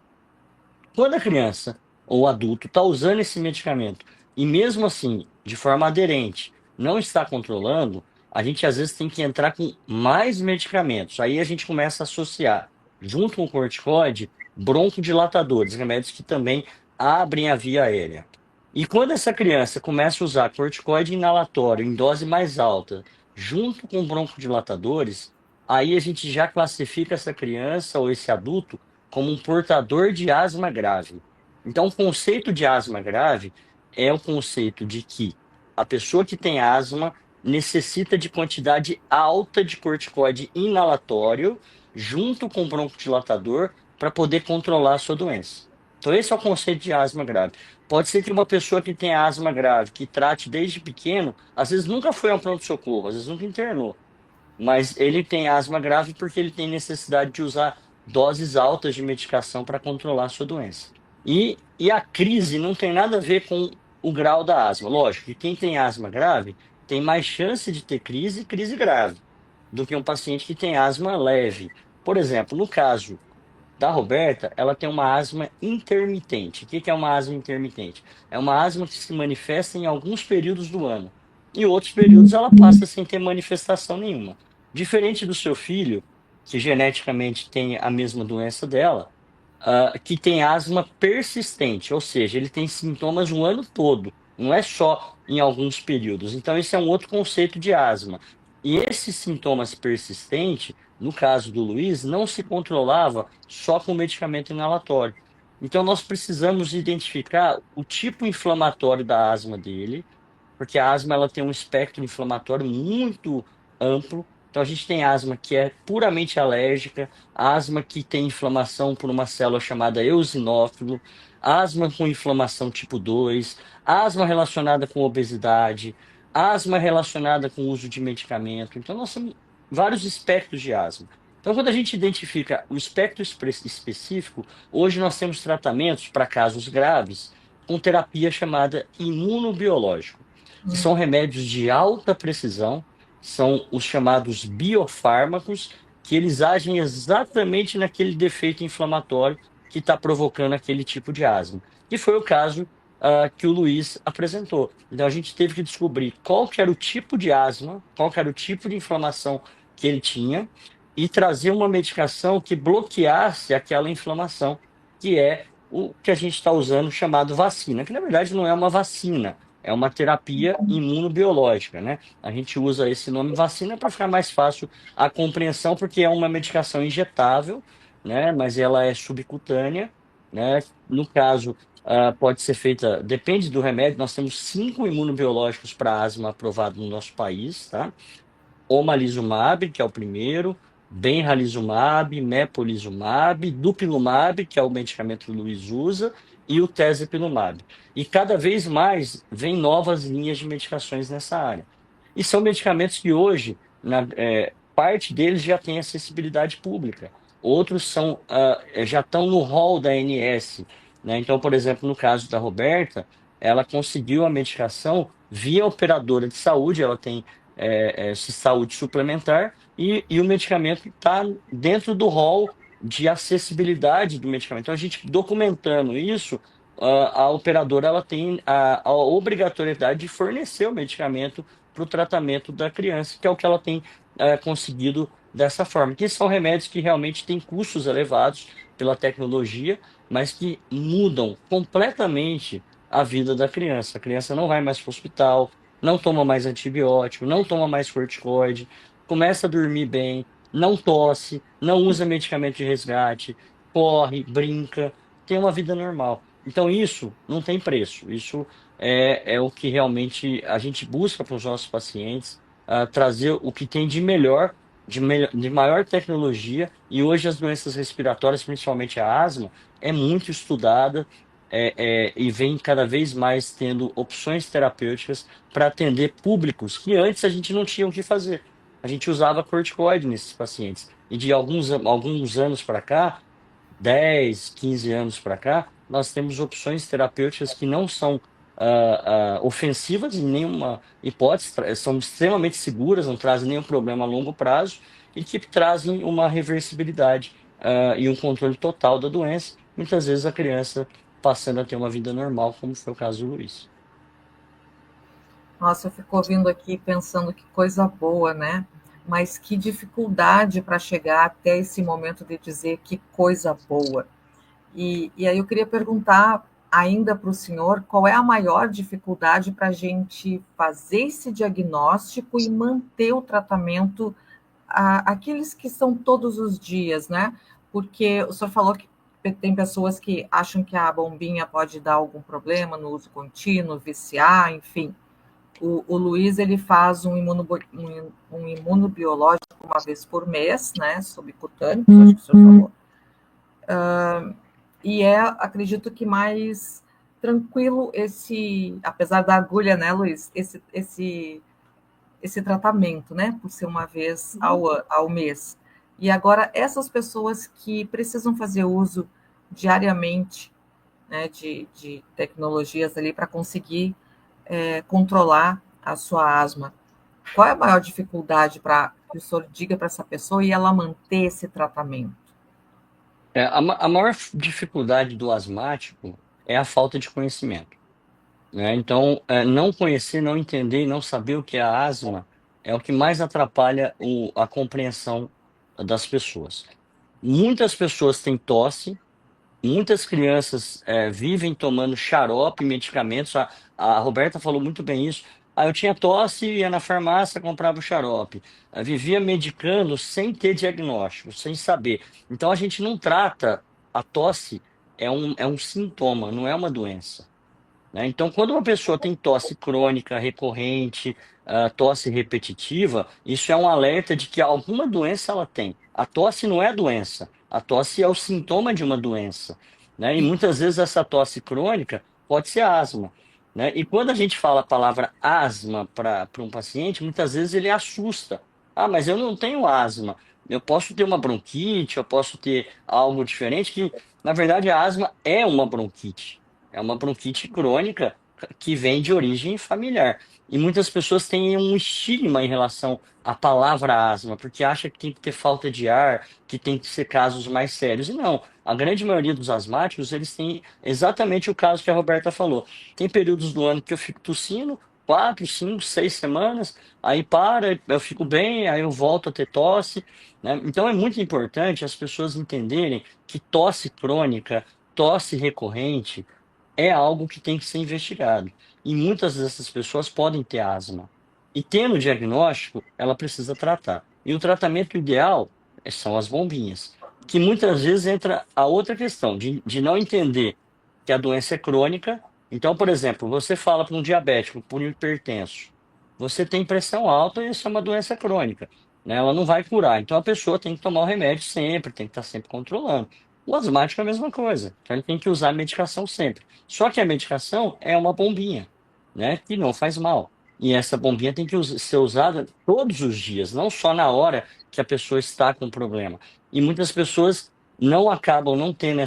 Quando a criança ou adulto está usando esse medicamento e mesmo assim, de forma aderente, não está controlando, a gente às vezes tem que entrar com mais medicamentos. Aí a gente começa a associar, junto com o corticoide, broncodilatadores, remédios que também abrem a via aérea. E quando essa criança começa a usar corticoide inalatório em dose mais alta, junto com broncodilatadores, aí a gente já classifica essa criança ou esse adulto como um portador de asma grave. Então, o conceito de asma grave é o conceito de que a pessoa que tem asma necessita de quantidade alta de corticoide inalatório junto com broncodilatador para poder controlar a sua doença. Então, esse é o conceito de asma grave. Pode ser que uma pessoa que tem asma grave, que trate desde pequeno, às vezes nunca foi a um pronto-socorro, às vezes nunca internou, mas ele tem asma grave porque ele tem necessidade de usar doses altas de medicação para controlar a sua doença. E a crise não tem nada a ver com o grau da asma. Lógico que quem tem asma grave tem mais chance de ter crise e crise grave do que um paciente que tem asma leve. Por exemplo, no caso da Roberta, ela tem uma asma intermitente. O que é uma asma intermitente? É uma asma que se manifesta em alguns períodos do ano. E outros períodos ela passa sem ter manifestação nenhuma. Diferente do seu filho, que geneticamente tem a mesma doença dela, que tem asma persistente, ou seja, ele tem sintomas o ano todo, não é só em alguns períodos. Então, esse é um outro conceito de asma. E esses sintomas persistentes, no caso do Luiz, não se controlava só com medicamento inalatório. Então, nós precisamos identificar o tipo inflamatório da asma dele, porque a asma ela tem um espectro inflamatório muito amplo. Então, a gente tem asma que é puramente alérgica, asma que tem inflamação por uma célula chamada eosinófilo, asma com inflamação tipo 2, asma relacionada com obesidade, asma relacionada com o uso de medicamento. Então, nós temos vários espectros de asma. Então, quando a gente identifica o espectro específico, hoje nós temos tratamentos para casos graves com terapia chamada imunobiológico, que são remédios de alta precisão, são os chamados biofármacos, que eles agem exatamente naquele defeito inflamatório que está provocando aquele tipo de asma. Que foi o caso que o Luiz apresentou. Então a gente teve que descobrir qual que era o tipo de asma, qual que era o tipo de inflamação que ele tinha e trazer uma medicação que bloqueasse aquela inflamação, que é o que a gente está usando chamado vacina, que na verdade não é uma vacina, é uma terapia imunobiológica, né? A gente usa esse nome vacina para ficar mais fácil a compreensão, porque é uma medicação injetável, né? Mas ela é subcutânea, né? No caso, pode ser feita, depende do remédio, nós temos 5 imunobiológicos para asma aprovados no nosso país, tá? Omalizumab, que é o primeiro, benralizumab, mepolizumab, dupilumab, que é o medicamento que o Luiz usa, e o tezepelumab. E cada vez mais vem novas linhas de medicações nessa área. E são medicamentos que hoje, parte deles já tem acessibilidade pública. Outros já estão no rol da ANS, né? Então, por exemplo, no caso da Roberta, ela conseguiu a medicação via operadora de saúde, ela tem saúde suplementar e o medicamento está dentro do rol de acessibilidade do medicamento. Então, a gente documentando isso, a operadora ela tem a obrigatoriedade de fornecer o medicamento para o tratamento da criança, que é o que ela tem conseguido dessa forma. Que são remédios que realmente têm custos elevados pela tecnologia, mas que mudam completamente a vida da criança. A criança não vai mais para o hospital, não toma mais antibiótico, não toma mais corticoide, começa a dormir bem, não tosse, não usa medicamento de resgate, corre, brinca, tem uma vida normal. Então, isso não tem preço. Isso é o que realmente a gente busca para os nossos pacientes, trazer o que tem de melhor, de maior tecnologia. E hoje as doenças respiratórias, principalmente a asma, é muito estudada e vem cada vez mais tendo opções terapêuticas para atender públicos que antes a gente não tinha o que fazer. A gente usava corticoide nesses pacientes. E de alguns anos para cá, 10, 15 anos para cá, nós temos opções terapêuticas que não são ofensivas em nenhuma hipótese, são extremamente seguras, não trazem nenhum problema a longo prazo e que trazem uma reversibilidade e um controle total da doença. Muitas vezes a criança passando a ter uma vida normal, como foi o caso do Luiz. Nossa, eu fico ouvindo aqui pensando que coisa boa, né? Mas que dificuldade para chegar até esse momento de dizer que coisa boa. E aí eu queria perguntar ainda para o senhor qual é a maior dificuldade para a gente fazer esse diagnóstico e manter o tratamento aqueles que são todos os dias, né? Porque o senhor falou que tem pessoas que acham que a bombinha pode dar algum problema no uso contínuo, viciar, enfim. O Luiz ele faz um imunobiológico uma vez por mês, né? Subcutâneo, acho que o senhor falou. E acredito que mais tranquilo apesar da agulha, né, Luiz, esse tratamento, né, por ser uma vez ao mês. E agora, essas pessoas que precisam fazer uso diariamente, né, de tecnologias ali para conseguir controlar a sua asma, qual é a maior dificuldade para que o senhor diga para essa pessoa e ela manter esse tratamento? A maior dificuldade do asmático é a falta de conhecimento, né? Então, não conhecer, não entender e não saber o que é a asma é o que mais atrapalha a compreensão das pessoas. Muitas pessoas têm tosse, muitas crianças vivem tomando xarope, medicamentos. A Roberta falou muito bem isso. Eu tinha tosse, ia na farmácia, comprava o xarope. Vivia medicando sem ter diagnóstico, sem saber. Então a gente não trata a tosse, é um sintoma, não é uma doença. né? Então, quando uma pessoa tem tosse crônica, recorrente, tosse repetitiva, isso é um alerta de que alguma doença ela tem. A tosse não é doença, a tosse é o sintoma de uma doença, né? E muitas vezes essa tosse crônica pode ser asma, né? E quando a gente fala a palavra asma para um paciente, muitas vezes ele assusta. Ah, mas eu não tenho asma. Eu posso ter uma bronquite, eu posso ter algo diferente, que na verdade a asma é uma bronquite. É uma bronquite crônica que vem de origem familiar. E muitas pessoas têm um estigma em relação à palavra asma, porque acha que tem que ter falta de ar, que tem que ser casos mais sérios. E não, a grande maioria dos asmáticos, eles têm exatamente o caso que a Roberta falou. Tem períodos do ano que eu fico tossindo, 4, 5, 6 semanas, aí para, eu fico bem, aí eu volto a ter tosse, né? Então é muito importante as pessoas entenderem que tosse crônica, tosse recorrente, é algo que tem que ser investigado. E muitas dessas pessoas podem ter asma. E tendo o diagnóstico, ela precisa tratar. E o tratamento ideal são as bombinhas. Que muitas vezes entra a outra questão, de não entender que a doença é crônica. Então, por exemplo, você fala para um diabético, para um hipertenso, você tem pressão alta e isso é uma doença crônica, né? Ela não vai curar. Então, a pessoa tem que tomar o remédio sempre, tem que estar sempre controlando. O asmático é a mesma coisa. Então, ele tem que usar a medicação sempre. Só que a medicação é uma bombinha, né? Que não faz mal. E essa bombinha tem que ser usada todos os dias, não só na hora que a pessoa está com problema. E muitas pessoas não acabam não tendo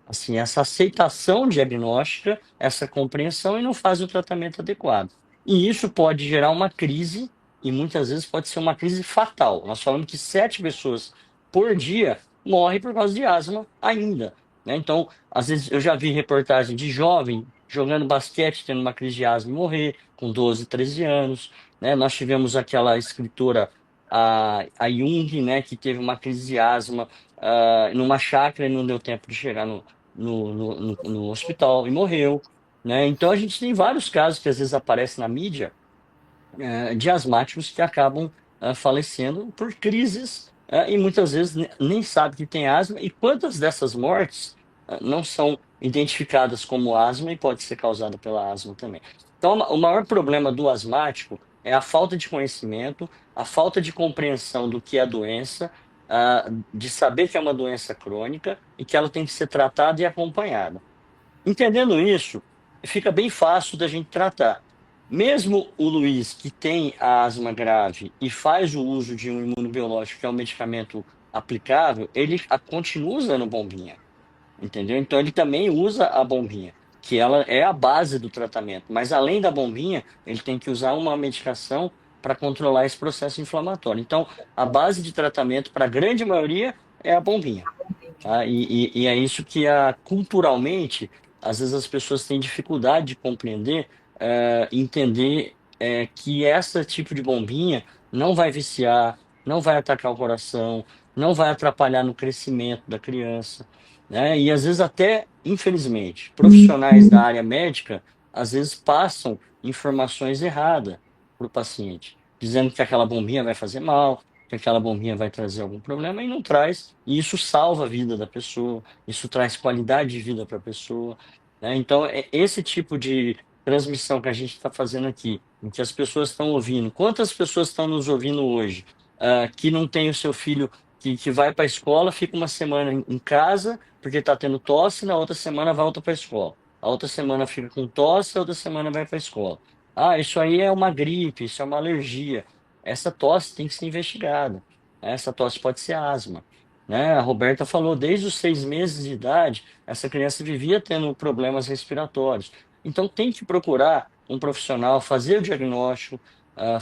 assim, essa aceitação diagnóstica, essa compreensão e não fazem o tratamento adequado. E isso pode gerar uma crise, e muitas vezes pode ser uma crise fatal. Nós falamos que 7 pessoas por dia morrem por causa de asma ainda, né? Então, às vezes eu já vi reportagem de jovem jogando basquete, tendo uma crise de asma e morrer com 12, 13 anos, né? Nós tivemos aquela escritora, a Jung, né, que teve uma crise de asma numa chácara e não deu tempo de chegar no hospital e morreu, né? Então a gente tem vários casos que às vezes aparecem na mídia, de asmáticos que acabam falecendo por crises, e muitas vezes nem sabe que tem asma, e quantas dessas mortes não são identificadas como asma e pode ser causada pela asma também. Então, o maior problema do asmático é a falta de conhecimento, a falta de compreensão do que é a doença, de saber que é uma doença crônica e que ela tem que ser tratada e acompanhada. Entendendo isso, fica bem fácil da gente tratar. Mesmo o Luiz, que tem a asma grave e faz o uso de um imunobiológico, que é um medicamento aplicável, ele continua usando bombinha, entendeu? Então ele também usa a bombinha, que ela é a base do tratamento. Mas além da bombinha, ele tem que usar uma medicação para controlar esse processo inflamatório. Então, a base de tratamento para a grande maioria é a bombinha. Tá? E é isso que culturalmente, às vezes as pessoas têm dificuldade de compreender, entender que esse tipo de bombinha não vai viciar, não vai atacar o coração, não vai atrapalhar no crescimento da criança, né? E às vezes até, infelizmente, profissionais da área médica, às vezes passam informações erradas para o paciente, dizendo que aquela bombinha vai fazer mal, que aquela bombinha vai trazer algum problema e não traz. E isso salva a vida da pessoa, isso traz qualidade de vida para a pessoa, né? Então, é esse tipo de transmissão que a gente está fazendo aqui, em que as pessoas estão ouvindo. Quantas pessoas estão nos ouvindo hoje, que não tem o seu filho que vai para a escola, fica uma semana em casa porque está tendo tosse, na outra semana volta para a escola. A outra semana fica com tosse, a outra semana vai para a escola. Ah, isso aí é uma gripe, isso é uma alergia. Essa tosse tem que ser investigada. Essa tosse pode ser asma, né? A Roberta falou, desde os 6 meses de idade, essa criança vivia tendo problemas respiratórios. Então tem que procurar um profissional, fazer o diagnóstico,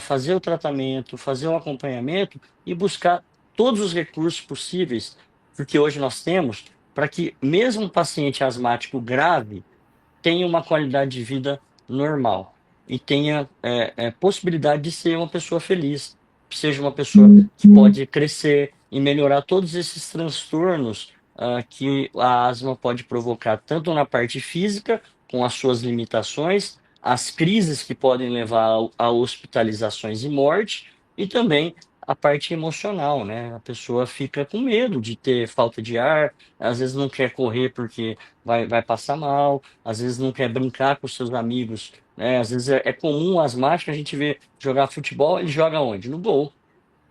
fazer o tratamento, fazer o acompanhamento e buscar todos os recursos possíveis, porque hoje nós temos, para que mesmo um paciente asmático grave tenha uma qualidade de vida normal e tenha possibilidade de ser uma pessoa feliz, seja uma pessoa que pode crescer e melhorar todos esses transtornos que a asma pode provocar, tanto na parte física, com as suas limitações, as crises que podem levar a hospitalizações e morte, e também a parte emocional, né? A pessoa fica com medo de ter falta de ar, às vezes não quer correr porque vai passar mal, às vezes não quer brincar com seus amigos, né? Às vezes é comum asmático a gente ver jogar futebol, ele joga onde? No gol.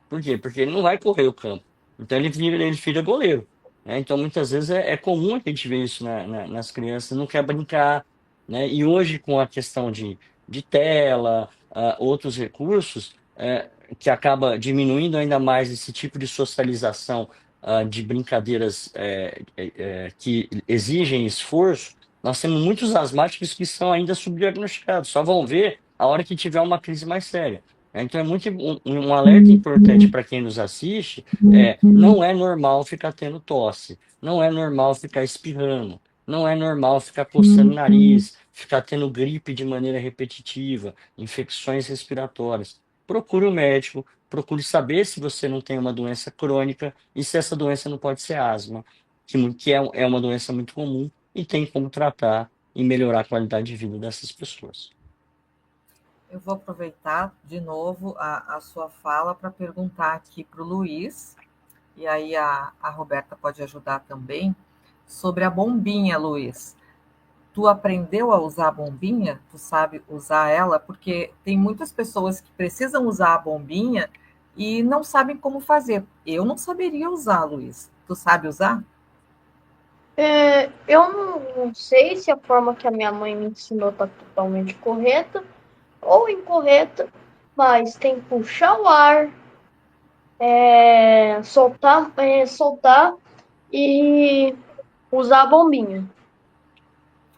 Por quê? Porque ele não vai correr o campo. Então ele vira goleiro, né? Então muitas vezes é comum a gente ver isso nas crianças, não quer brincar, né? E hoje com a questão de tela, outros recursos, que acaba diminuindo ainda mais esse tipo de socialização, de brincadeiras, que exigem esforço, nós temos muitos asmáticos que são ainda subdiagnosticados, só vão ver a hora que tiver uma crise mais séria. Então é muito um alerta importante para quem nos assiste, não é normal ficar tendo tosse, não é normal ficar espirrando, não é normal ficar coçando o nariz, ficar tendo gripe de maneira repetitiva, infecções respiratórias. Procure o médico, procure saber se você não tem uma doença crônica e se essa doença não pode ser asma, que é uma doença muito comum e tem como tratar e melhorar a qualidade de vida dessas pessoas. Eu vou aproveitar de novo a sua fala para perguntar aqui para o Luiz, e aí a Roberta pode ajudar também, sobre a bombinha, Luiz. Tu aprendeu a usar a bombinha? Tu sabe usar ela? Porque tem muitas pessoas que precisam usar a bombinha e não sabem como fazer. Eu não saberia usar, Luiz. Tu sabe usar? Eu não sei se a forma que a minha mãe me ensinou está totalmente correta ou incorreta, mas tem que puxar o ar, soltar e usar a bombinha.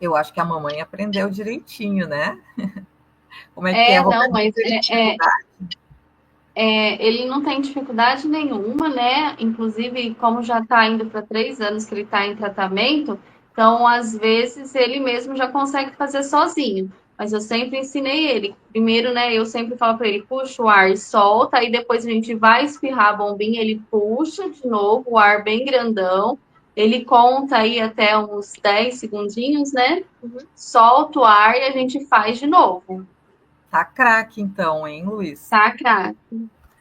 Eu acho que a mamãe aprendeu direitinho, né? Como é que é, Não, Roberta? mas Teve dificuldade? ele não tem dificuldade nenhuma, né? Inclusive, como já está indo para 3 anos que ele está em tratamento, então às vezes ele mesmo já consegue fazer sozinho. Mas eu sempre ensinei ele. Primeiro, né? Eu sempre falo para ele, puxa o ar e solta, aí depois a gente vai espirrar a bombinha, ele puxa de novo o ar bem grandão. Ele conta aí até uns 10 segundinhos, né? Solta o ar e a gente faz de novo. Tá craque, então, hein, Luiz? Tá, cara?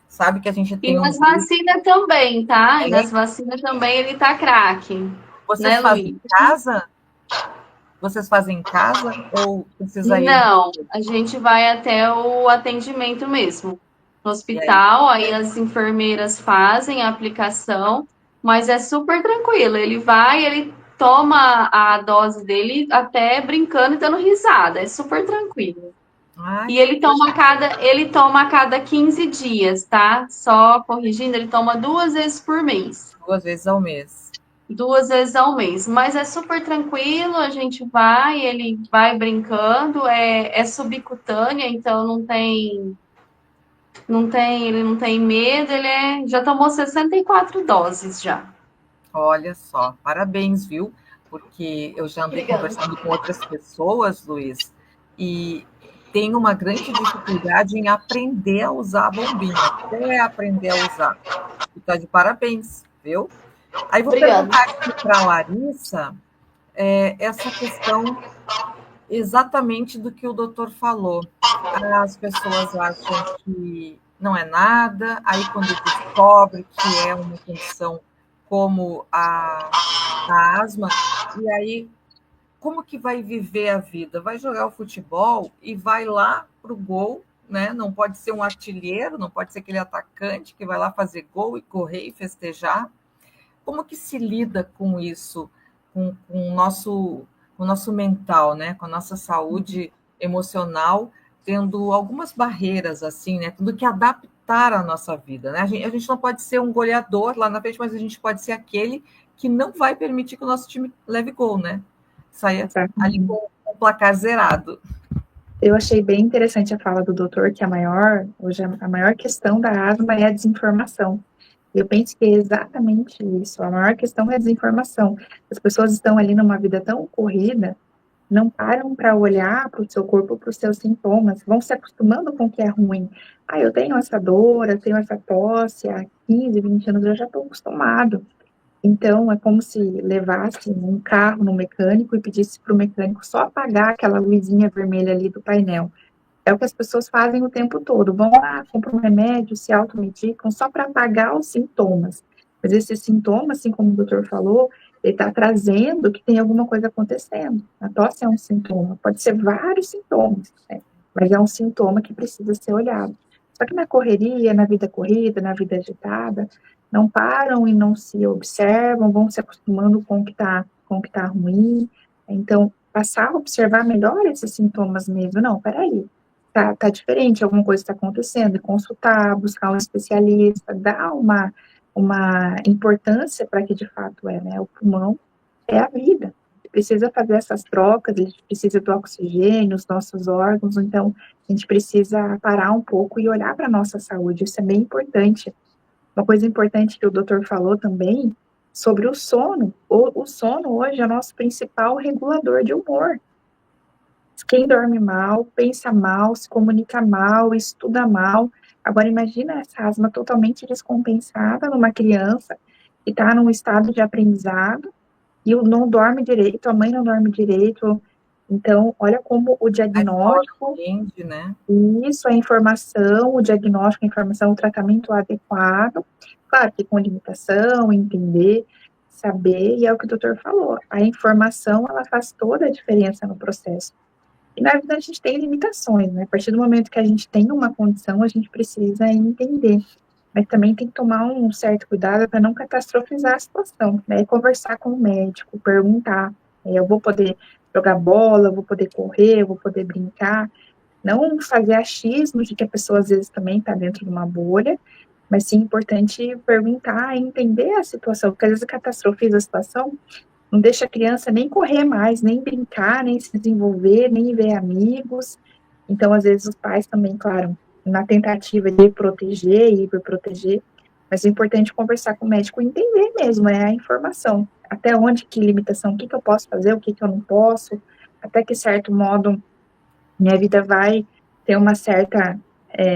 Sabe que a gente E tem um nas grupo. vacinas também, tá? E nas vacinas também ele tá craque, Vocês né, fazem Luiz? em casa? Vocês fazem em casa ou precisa ir? Não, a gente vai até o atendimento mesmo. No E aí, hospital, aí as enfermeiras fazem a aplicação, mas é super tranquilo. Ele vai, ele toma a dose dele até brincando e dando risada. É super tranquilo. ai, E ele toma a cada 15 dias, tá? Só corrigindo, ele toma 2 vezes por mês. 2 vezes ao mês. 2 vezes ao mês, mas é super tranquilo, a gente vai, ele vai brincando, é subcutânea, então ele não tem medo, já tomou 64 doses já. Olha só, parabéns, viu? Porque eu já andei Obrigada. conversando com outras pessoas, Luiz, e tem uma grande dificuldade em aprender a usar a bombinha, até aprender a usar. E tá de parabéns, viu? Aí vou Obrigada. perguntar aqui para a Larissa, essa questão exatamente do que o doutor falou. As pessoas acham que não é nada, aí quando descobre que é uma condição como a asma, e aí como que vai viver a vida? Vai jogar o futebol e vai lá para o gol, né? Não pode ser um artilheiro, não pode ser aquele atacante que vai lá fazer gol e correr e festejar. Como que se lida com isso, com o nosso mental, né? Com a nossa saúde emocional, tendo algumas barreiras, assim, né? Tendo que adaptar a nossa vida, né? A gente não pode ser um goleador lá na frente, mas a gente pode ser aquele que não vai permitir que o nosso time leve gol, né? Saia ali com o placar zerado. Eu achei bem interessante a fala do doutor, que hoje a maior questão da asma é a desinformação. Eu penso que é exatamente isso. A maior questão é a desinformação. As pessoas estão ali numa vida tão corrida, não param para olhar para o seu corpo, para os seus sintomas, vão se acostumando com o que é ruim. Ah, eu tenho essa dor, eu tenho essa tosse, há 15, 20 anos eu já estou acostumado. Então, é como se levasse um carro no mecânico e pedisse para o mecânico só apagar aquela luzinha vermelha ali do painel. É o que as pessoas fazem o tempo todo. Vão lá, compram um remédio, se automedicam só para apagar os sintomas. Mas esses sintomas, assim como o doutor falou, ele está trazendo que tem alguma coisa acontecendo. A tosse é um sintoma, pode ser vários sintomas, né? Mas é um sintoma que precisa ser olhado. Só que na correria, na vida corrida, na vida agitada, não param e não se observam, vão se acostumando com o que tá ruim. Então, passar a observar melhor esses sintomas mesmo. Não, peraí, tá diferente, alguma coisa está acontecendo, e consultar, buscar um especialista, dar uma importância para que de fato é, né? O pulmão é a vida. Precisa fazer essas trocas, a gente precisa do oxigênio, os nossos órgãos, então a gente precisa parar um pouco e olhar para a nossa saúde, isso é bem importante. Uma coisa importante que o doutor falou também, sobre o sono. O sono hoje é o nosso principal regulador de humor. Quem dorme mal, pensa mal, se comunica mal, estuda mal. Agora, imagina essa asma totalmente descompensada numa criança que está num estado de aprendizado e não dorme direito, a mãe não dorme direito. Então, olha como o A escola diagnóstico, entende, né? isso, a informação, o diagnóstico, a informação, o tratamento adequado, claro que com limitação, entender, saber, e é o que o doutor falou, a informação, ela faz toda a diferença no processo. E na vida a gente tem limitações, né? A partir do momento que a gente tem uma condição, a gente precisa entender. Mas também tem que tomar um certo cuidado para não catastrofizar a situação, né? Conversar com o médico, perguntar, eu vou poder jogar bola, eu vou poder correr, eu vou poder brincar. Não fazer achismo de que a pessoa às vezes também está dentro de uma bolha, mas sim importante perguntar e entender a situação, porque às vezes catastrofiza a situação, não deixa a criança nem correr mais, nem brincar, nem se desenvolver, nem ver amigos. Então, às vezes, os pais também, claro, na tentativa de proteger e proteger, mas é importante conversar com o médico e entender mesmo, é a informação. Até onde, que limitação, o que eu posso fazer, o que eu não posso, até que certo modo minha vida vai ter uma certa,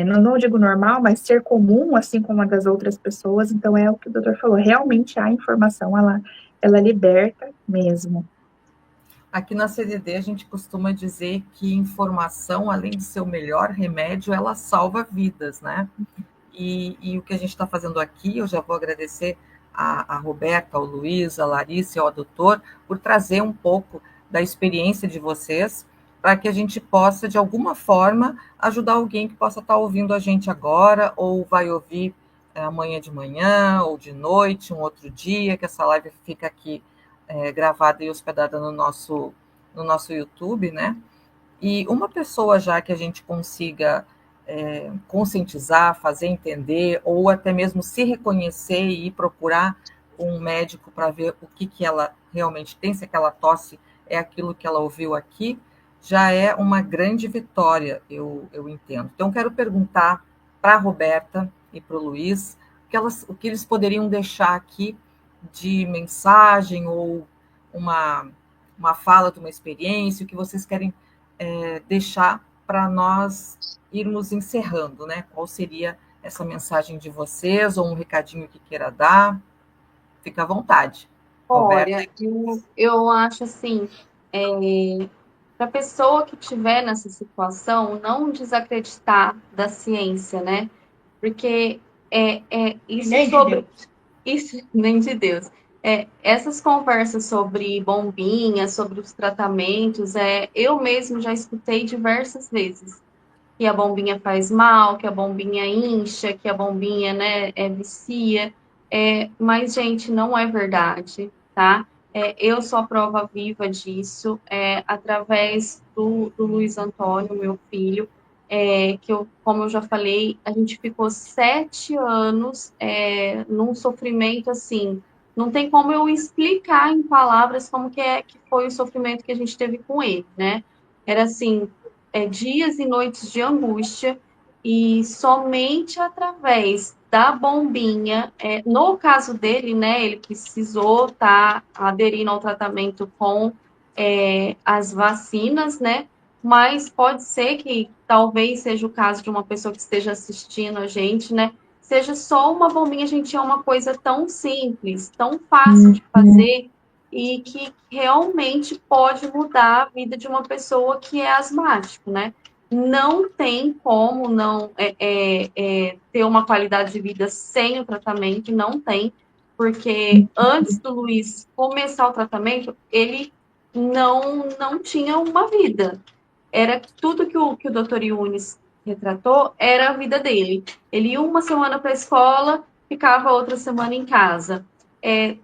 não digo normal, mas ser comum, assim como a das outras pessoas. Então, é o que o doutor falou, realmente a informação, ela liberta mesmo. Aqui na CDD a gente costuma dizer que informação, além de ser o melhor remédio, ela salva vidas, né? E o que a gente está fazendo aqui, eu já vou agradecer a Roberta, ao Luiz, a Larissa e ao doutor por trazer um pouco da experiência de vocês, para que a gente possa, de alguma forma, ajudar alguém que possa estar ouvindo a gente agora, ou vai ouvir amanhã de manhã, ou de noite, um outro dia, que essa live fica aqui gravada e hospedada no nosso YouTube, né? E uma pessoa já que a gente consiga conscientizar, fazer entender, ou até mesmo se reconhecer e ir procurar um médico para ver o que ela realmente tem, se aquela tosse é aquilo que ela ouviu aqui, já é uma grande vitória, eu entendo. Então, quero perguntar para a Roberta e para o Luiz o que eles poderiam deixar aqui de mensagem ou uma fala de uma experiência, o que vocês querem deixar para nós irmos encerrando, né? Qual seria essa mensagem de vocês, ou um recadinho que queira dar? Fica à vontade. Olha, eu acho assim, para a pessoa que estiver nessa situação, não desacreditar da ciência, né? Porque isso Nem de sobre Deus. isso nem de Deus. Essas conversas sobre bombinha, sobre os tratamentos, eu mesmo já escutei diversas vezes que a bombinha faz mal, que a bombinha incha, que a bombinha, né, vicia. Mas, gente, não é verdade, tá? Eu sou a prova viva disso, através do Luiz Antônio, meu filho, como eu já falei, a gente ficou 7 anos num sofrimento assim. Não tem como eu explicar em palavras como que foi o sofrimento que a gente teve com ele, né? Era assim, dias e noites de angústia, e somente através da bombinha, no caso dele, né, ele precisou estar aderindo ao tratamento com as vacinas, né, mas pode ser que talvez seja o caso de uma pessoa que esteja assistindo a gente, né, seja só uma bombinha, gente, é uma coisa tão simples, tão fácil de fazer, e que realmente pode mudar a vida de uma pessoa que é asmático, né? não tem como não ter uma qualidade de vida sem o tratamento, não tem, porque antes do Luiz começar o tratamento, ele não tinha uma vida. Era tudo que o Dr. Yunis retratou, era a vida dele. Ele ia uma semana para a escola, ficava outra semana em casa.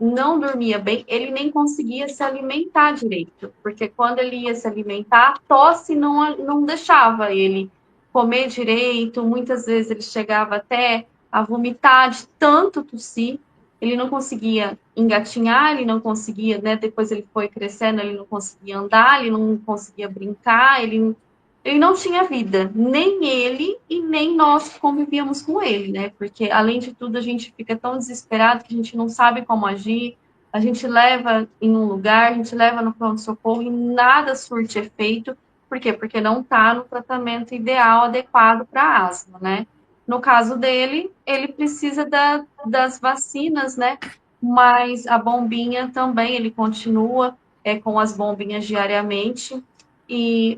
Não dormia bem, ele nem conseguia se alimentar direito, porque quando ele ia se alimentar, a tosse não deixava ele comer direito, muitas vezes ele chegava até a vomitar de tanto tossir, ele não conseguia engatinhar, ele não conseguia, né? Depois ele foi crescendo, ele não conseguia andar, ele não conseguia brincar, ele não tinha vida, nem ele e nem nós que convivíamos com ele, né? Porque, além de tudo, a gente fica tão desesperado que a gente não sabe como agir, a gente leva em um lugar, a gente leva no pronto-socorro e nada surte efeito. Por quê? Porque não está no tratamento ideal, adequado para asma, né? No caso dele, ele precisa das vacinas, né? Mas a bombinha também, ele continua com as bombinhas diariamente.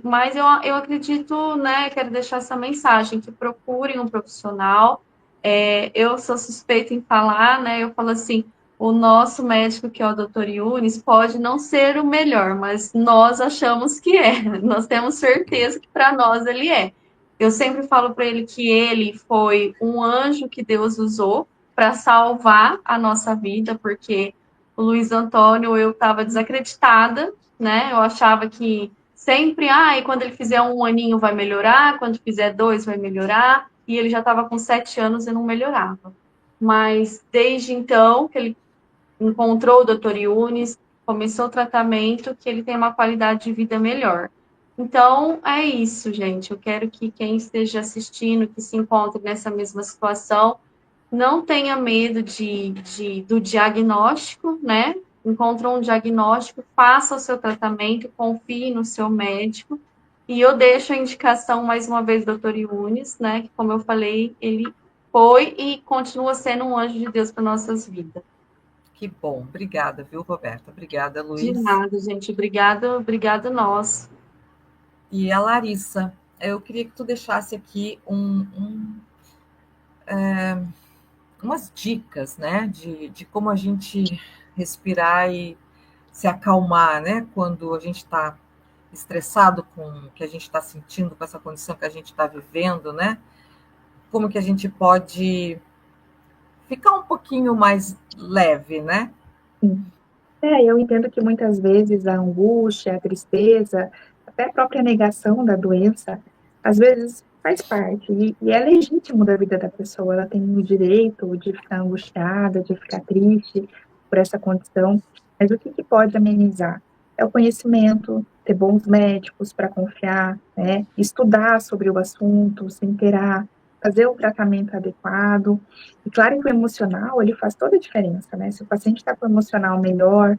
Mas eu acredito, né, quero deixar essa mensagem, que procurem um profissional. Eu sou suspeita em falar, né, eu falo assim, o nosso médico, que é o Dr. Yunis, pode não ser o melhor, mas nós achamos que é. Nós temos certeza que para nós ele é. Eu sempre falo para ele que ele foi um anjo que Deus usou para salvar a nossa vida, porque o Luiz Antônio, eu estava desacreditada, né? Eu achava que sempre, e quando ele fizer 1 aninho vai melhorar, quando fizer 2 vai melhorar, e ele já estava com 7 anos e não melhorava. Mas desde então, que ele encontrou o Dr. Yunis, começou o tratamento, que ele tem uma qualidade de vida melhor. Então, é isso, gente. Eu quero que quem esteja assistindo, que se encontre nessa mesma situação, não tenha medo do diagnóstico, né? Encontrou um diagnóstico, faça o seu tratamento, confie no seu médico. E eu deixo a indicação, mais uma vez, do Dr. Yunis, né? Que, como eu falei, ele foi e continua sendo um anjo de Deus para nossas vidas. Que bom. Obrigada, viu, Roberta? Obrigada, De Luiz. nada, gente. Obrigada nós. E a Larissa, eu queria que tu deixasse aqui umas dicas, né, de como a gente respirar e se acalmar, né, quando a gente está estressado com o que a gente está sentindo, com essa condição que a gente está vivendo, né? Como que a gente pode ficar um pouquinho mais leve, né? Sim. Eu entendo que muitas vezes a angústia, a tristeza, até a própria negação da doença, às vezes faz parte, e é legítimo da vida da pessoa, ela tem o direito de ficar angustiada, de ficar triste por essa condição, mas o que pode amenizar? É o conhecimento, ter bons médicos para confiar, né? Estudar sobre o assunto, se inteirar, fazer o tratamento adequado. E claro que o emocional, ele faz toda a diferença, né? Se o paciente está com o emocional melhor,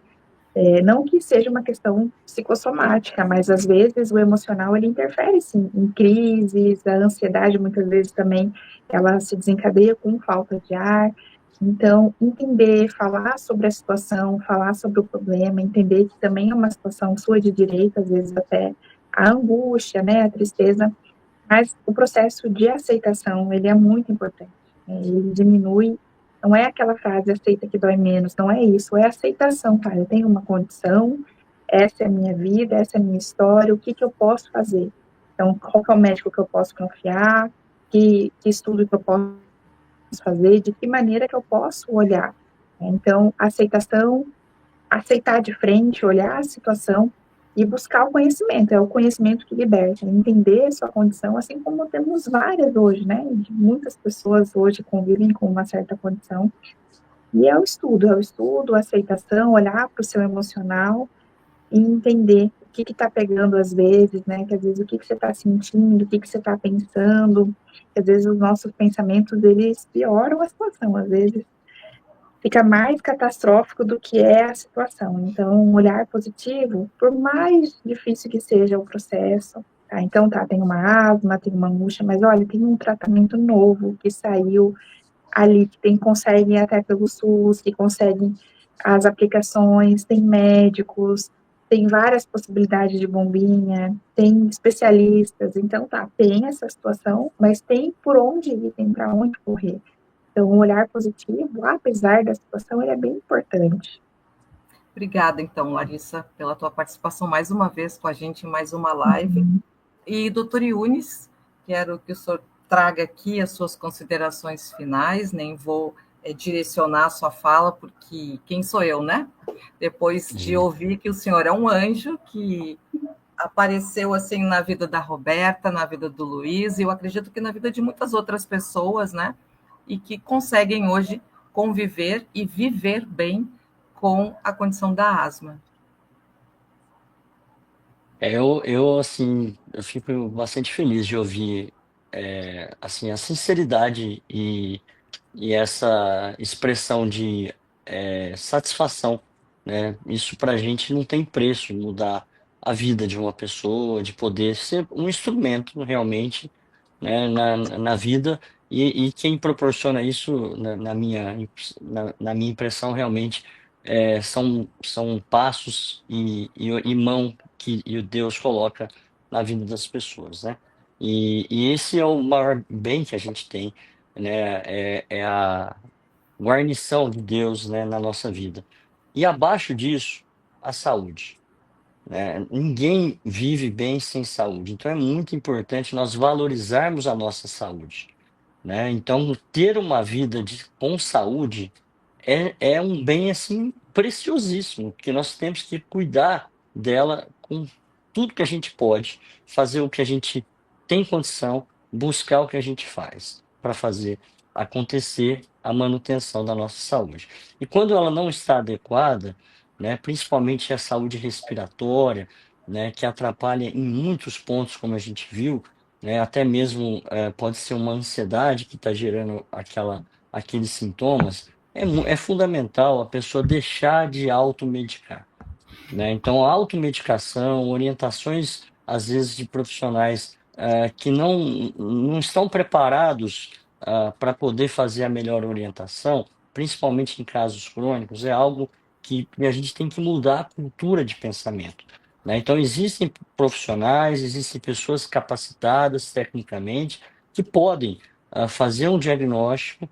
não que seja uma questão psicossomática, mas às vezes o emocional, ele interfere, sim, em crises, a ansiedade muitas vezes também, ela se desencadeia com falta de ar. Então, entender, falar sobre a situação, falar sobre o problema, entender que também é uma situação sua de direito, às vezes até a angústia, né, a tristeza, mas o processo de aceitação, ele é muito importante. Ele diminui, não é aquela frase, aceita que dói menos, não é isso, é aceitação, cara, eu tenho uma condição, essa é a minha vida, essa é a minha história, o que eu posso fazer? Então, qual que é o médico que eu posso confiar, que estudo que eu posso fazer, de que maneira que eu posso olhar? Então, aceitação, aceitar de frente, olhar a situação e buscar o conhecimento, é o conhecimento que liberta, entender a sua condição, assim como temos várias hoje, né, muitas pessoas hoje convivem com uma certa condição, e é o estudo, a aceitação, olhar para o seu emocional e entender o que está pegando às vezes, né, que às vezes o que você está sentindo, o que você está pensando, que às vezes os nossos pensamentos, eles pioram a situação, às vezes fica mais catastrófico do que é a situação. Então, um olhar positivo, por mais difícil que seja o processo, tá? Então, tem uma asma, tem uma angústia, mas olha, tem um tratamento novo que saiu ali, que consegue até pelo SUS, que consegue as aplicações, tem médicos, tem várias possibilidades de bombinha, tem especialistas, então tem essa situação, mas tem por onde ir, tem para onde correr. Então, o olhar positivo, apesar da situação, ele é bem importante. Obrigada, então, Larissa, pela tua participação mais uma vez com a gente em mais uma live. E, doutor Yunis, quero que o senhor traga aqui as suas considerações finais, nem vou direcionar a sua fala, porque quem sou eu, né? Depois de ouvir que o senhor é um anjo, que apareceu assim na vida da Roberta, na vida do Luiz, e eu acredito que na vida de muitas outras pessoas, né? E que conseguem hoje conviver e viver bem com a condição da asma. Assim, eu fico bastante feliz de ouvir, assim, a sinceridade e essa expressão de satisfação, né? Isso para a gente não tem preço, mudar a vida de uma pessoa, de poder ser um instrumento realmente, né, na vida, e quem proporciona isso, na minha impressão, realmente, são passos e mão que o Deus coloca na vida das pessoas, né? E esse é o maior bem que a gente tem, né? É a guarnição de Deus, né, na nossa vida. E abaixo disso, a saúde, né? Ninguém vive bem sem saúde. Então é muito importante nós valorizarmos a nossa saúde, né? Então ter uma vida com saúde é um bem assim preciosíssimo, que nós temos que cuidar dela com tudo que a gente pode, fazer o que a gente tem condição, buscar o que a gente faz para fazer acontecer a manutenção da nossa saúde. E quando ela não está adequada, né, principalmente a saúde respiratória, né, que atrapalha em muitos pontos, como a gente viu, né, até mesmo pode ser uma ansiedade que está gerando aqueles sintomas. É fundamental a pessoa deixar de automedicar, né? Então, a automedicação, orientações, às vezes, de profissionais que não estão preparados para poder fazer a melhor orientação, principalmente em casos crônicos, é algo que a gente tem que mudar a cultura de pensamento, né? Então, existem profissionais, existem pessoas capacitadas tecnicamente que podem fazer um diagnóstico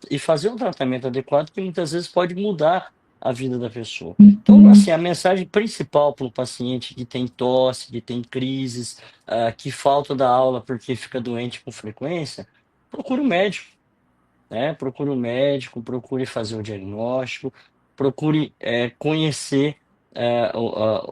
e fazer um tratamento adequado que muitas vezes pode mudar a vida da pessoa. Então, assim, a mensagem principal para o paciente que tem tosse, que tem crises, que falta da aula porque fica doente com frequência, procure um médico, né? Procure um médico, procure fazer o diagnóstico, procure conhecer,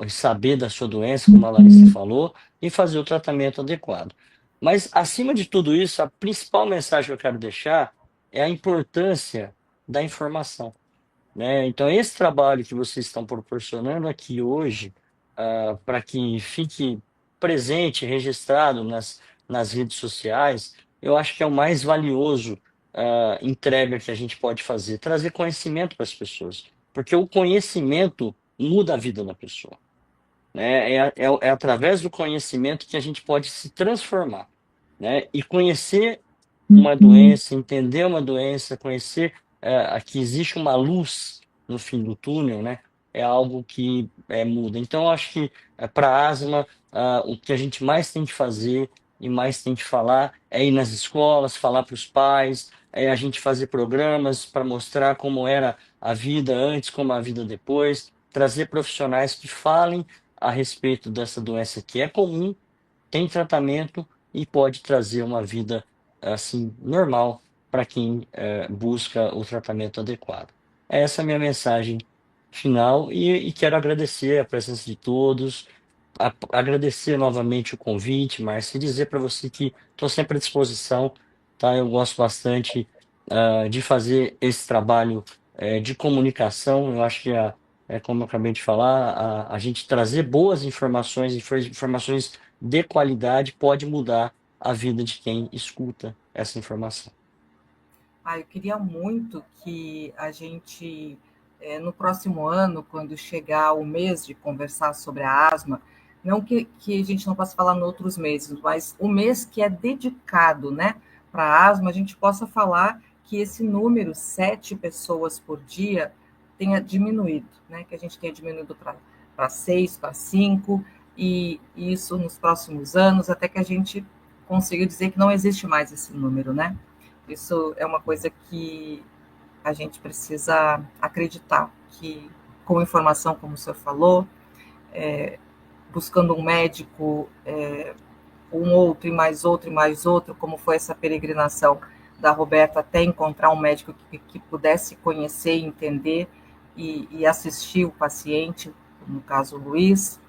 saber da sua doença, como a Larissa falou, e fazer o tratamento adequado. Mas, acima de tudo isso, a principal mensagem que eu quero deixar é a importância da informação, né? Então, esse trabalho que vocês estão proporcionando aqui hoje, para que fique presente, registrado nas redes sociais, eu acho que é o mais valioso entrega que a gente pode fazer, trazer conhecimento para as pessoas, porque o conhecimento muda a vida da pessoa, né? É através do conhecimento que a gente pode se transformar, né? E conhecer uma doença, entender uma doença, conhecer que existe uma luz no fim do túnel, né? É algo que muda. Então, eu acho que para asma, o que a gente mais tem que fazer e mais tem que falar é ir nas escolas, falar para os pais, é a gente fazer programas para mostrar como era a vida antes, como a vida depois, trazer profissionais que falem a respeito dessa doença que é comum, tem tratamento e pode trazer uma vida assim normal para quem busca o tratamento adequado. Essa é a minha mensagem final e quero agradecer a presença de todos, agradecer novamente o convite, Márcia, e dizer para você que estou sempre à disposição, tá? Eu gosto bastante de fazer esse trabalho de comunicação. Eu acho que como eu acabei de falar, a gente trazer boas informações, informações de qualidade pode mudar a vida de quem escuta essa informação. Eu queria muito que a gente, no próximo ano, quando chegar o mês de conversar sobre a asma, não que a gente não possa falar em outros meses, mas o mês que é dedicado, né, para a asma, a gente possa falar que esse número, 7 pessoas por dia, tenha diminuído, né, que a gente tenha diminuído para para 6, para 5, e isso nos próximos anos, até que a gente consiga dizer que não existe mais esse número, né? Isso é uma coisa que a gente precisa acreditar, que com informação, como o senhor falou, buscando um médico, um outro, e mais outro, e mais outro, como foi essa peregrinação da Roberta, até encontrar um médico que pudesse conhecer, entender e assistir o paciente, no caso o Luiz,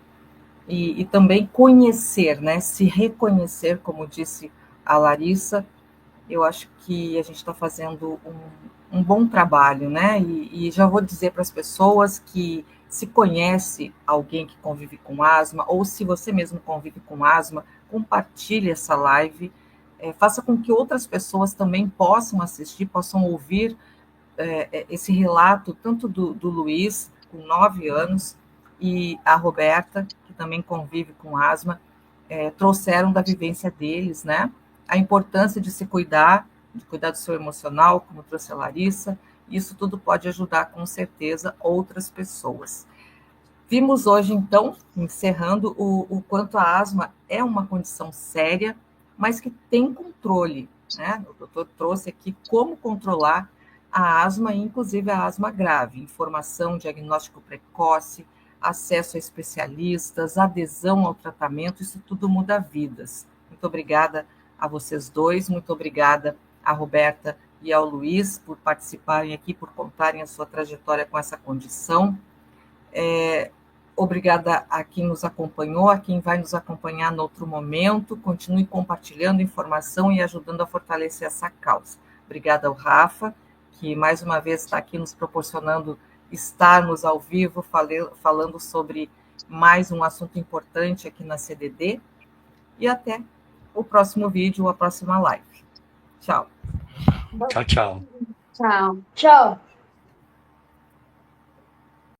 e também conhecer, né, se reconhecer, como disse a Larissa. Eu acho que a gente está fazendo um bom trabalho, né? E já vou dizer para as pessoas que, se conhece alguém que convive com asma, ou se você mesmo convive com asma, compartilhe essa live, faça com que outras pessoas também possam assistir, possam ouvir esse relato, tanto do Luiz, com 9 anos, e a Roberta, que também convive com asma, trouxeram da vivência deles, né? A importância de se cuidar, de cuidar do seu emocional, como trouxe a Larissa. Isso tudo pode ajudar, com certeza, outras pessoas. Vimos hoje, então, encerrando, o quanto a asma é uma condição séria, mas que tem controle, né? O doutor trouxe aqui como controlar a asma, inclusive a asma grave, informação, diagnóstico precoce, acesso a especialistas, adesão ao tratamento, isso tudo muda vidas. Muito obrigada a vocês dois, muito obrigada a Roberta e ao Luiz por participarem aqui, por contarem a sua trajetória com essa condição. Obrigada a quem nos acompanhou, a quem vai nos acompanhar no outro momento. Continue compartilhando informação e ajudando a fortalecer essa causa. Obrigada ao Rafa, que mais uma vez está aqui nos proporcionando estarmos ao vivo falando sobre mais um assunto importante aqui na CDD. E até o próximo vídeo, a próxima live. Tchau. Tchau, tchau. Tchau. Tchau.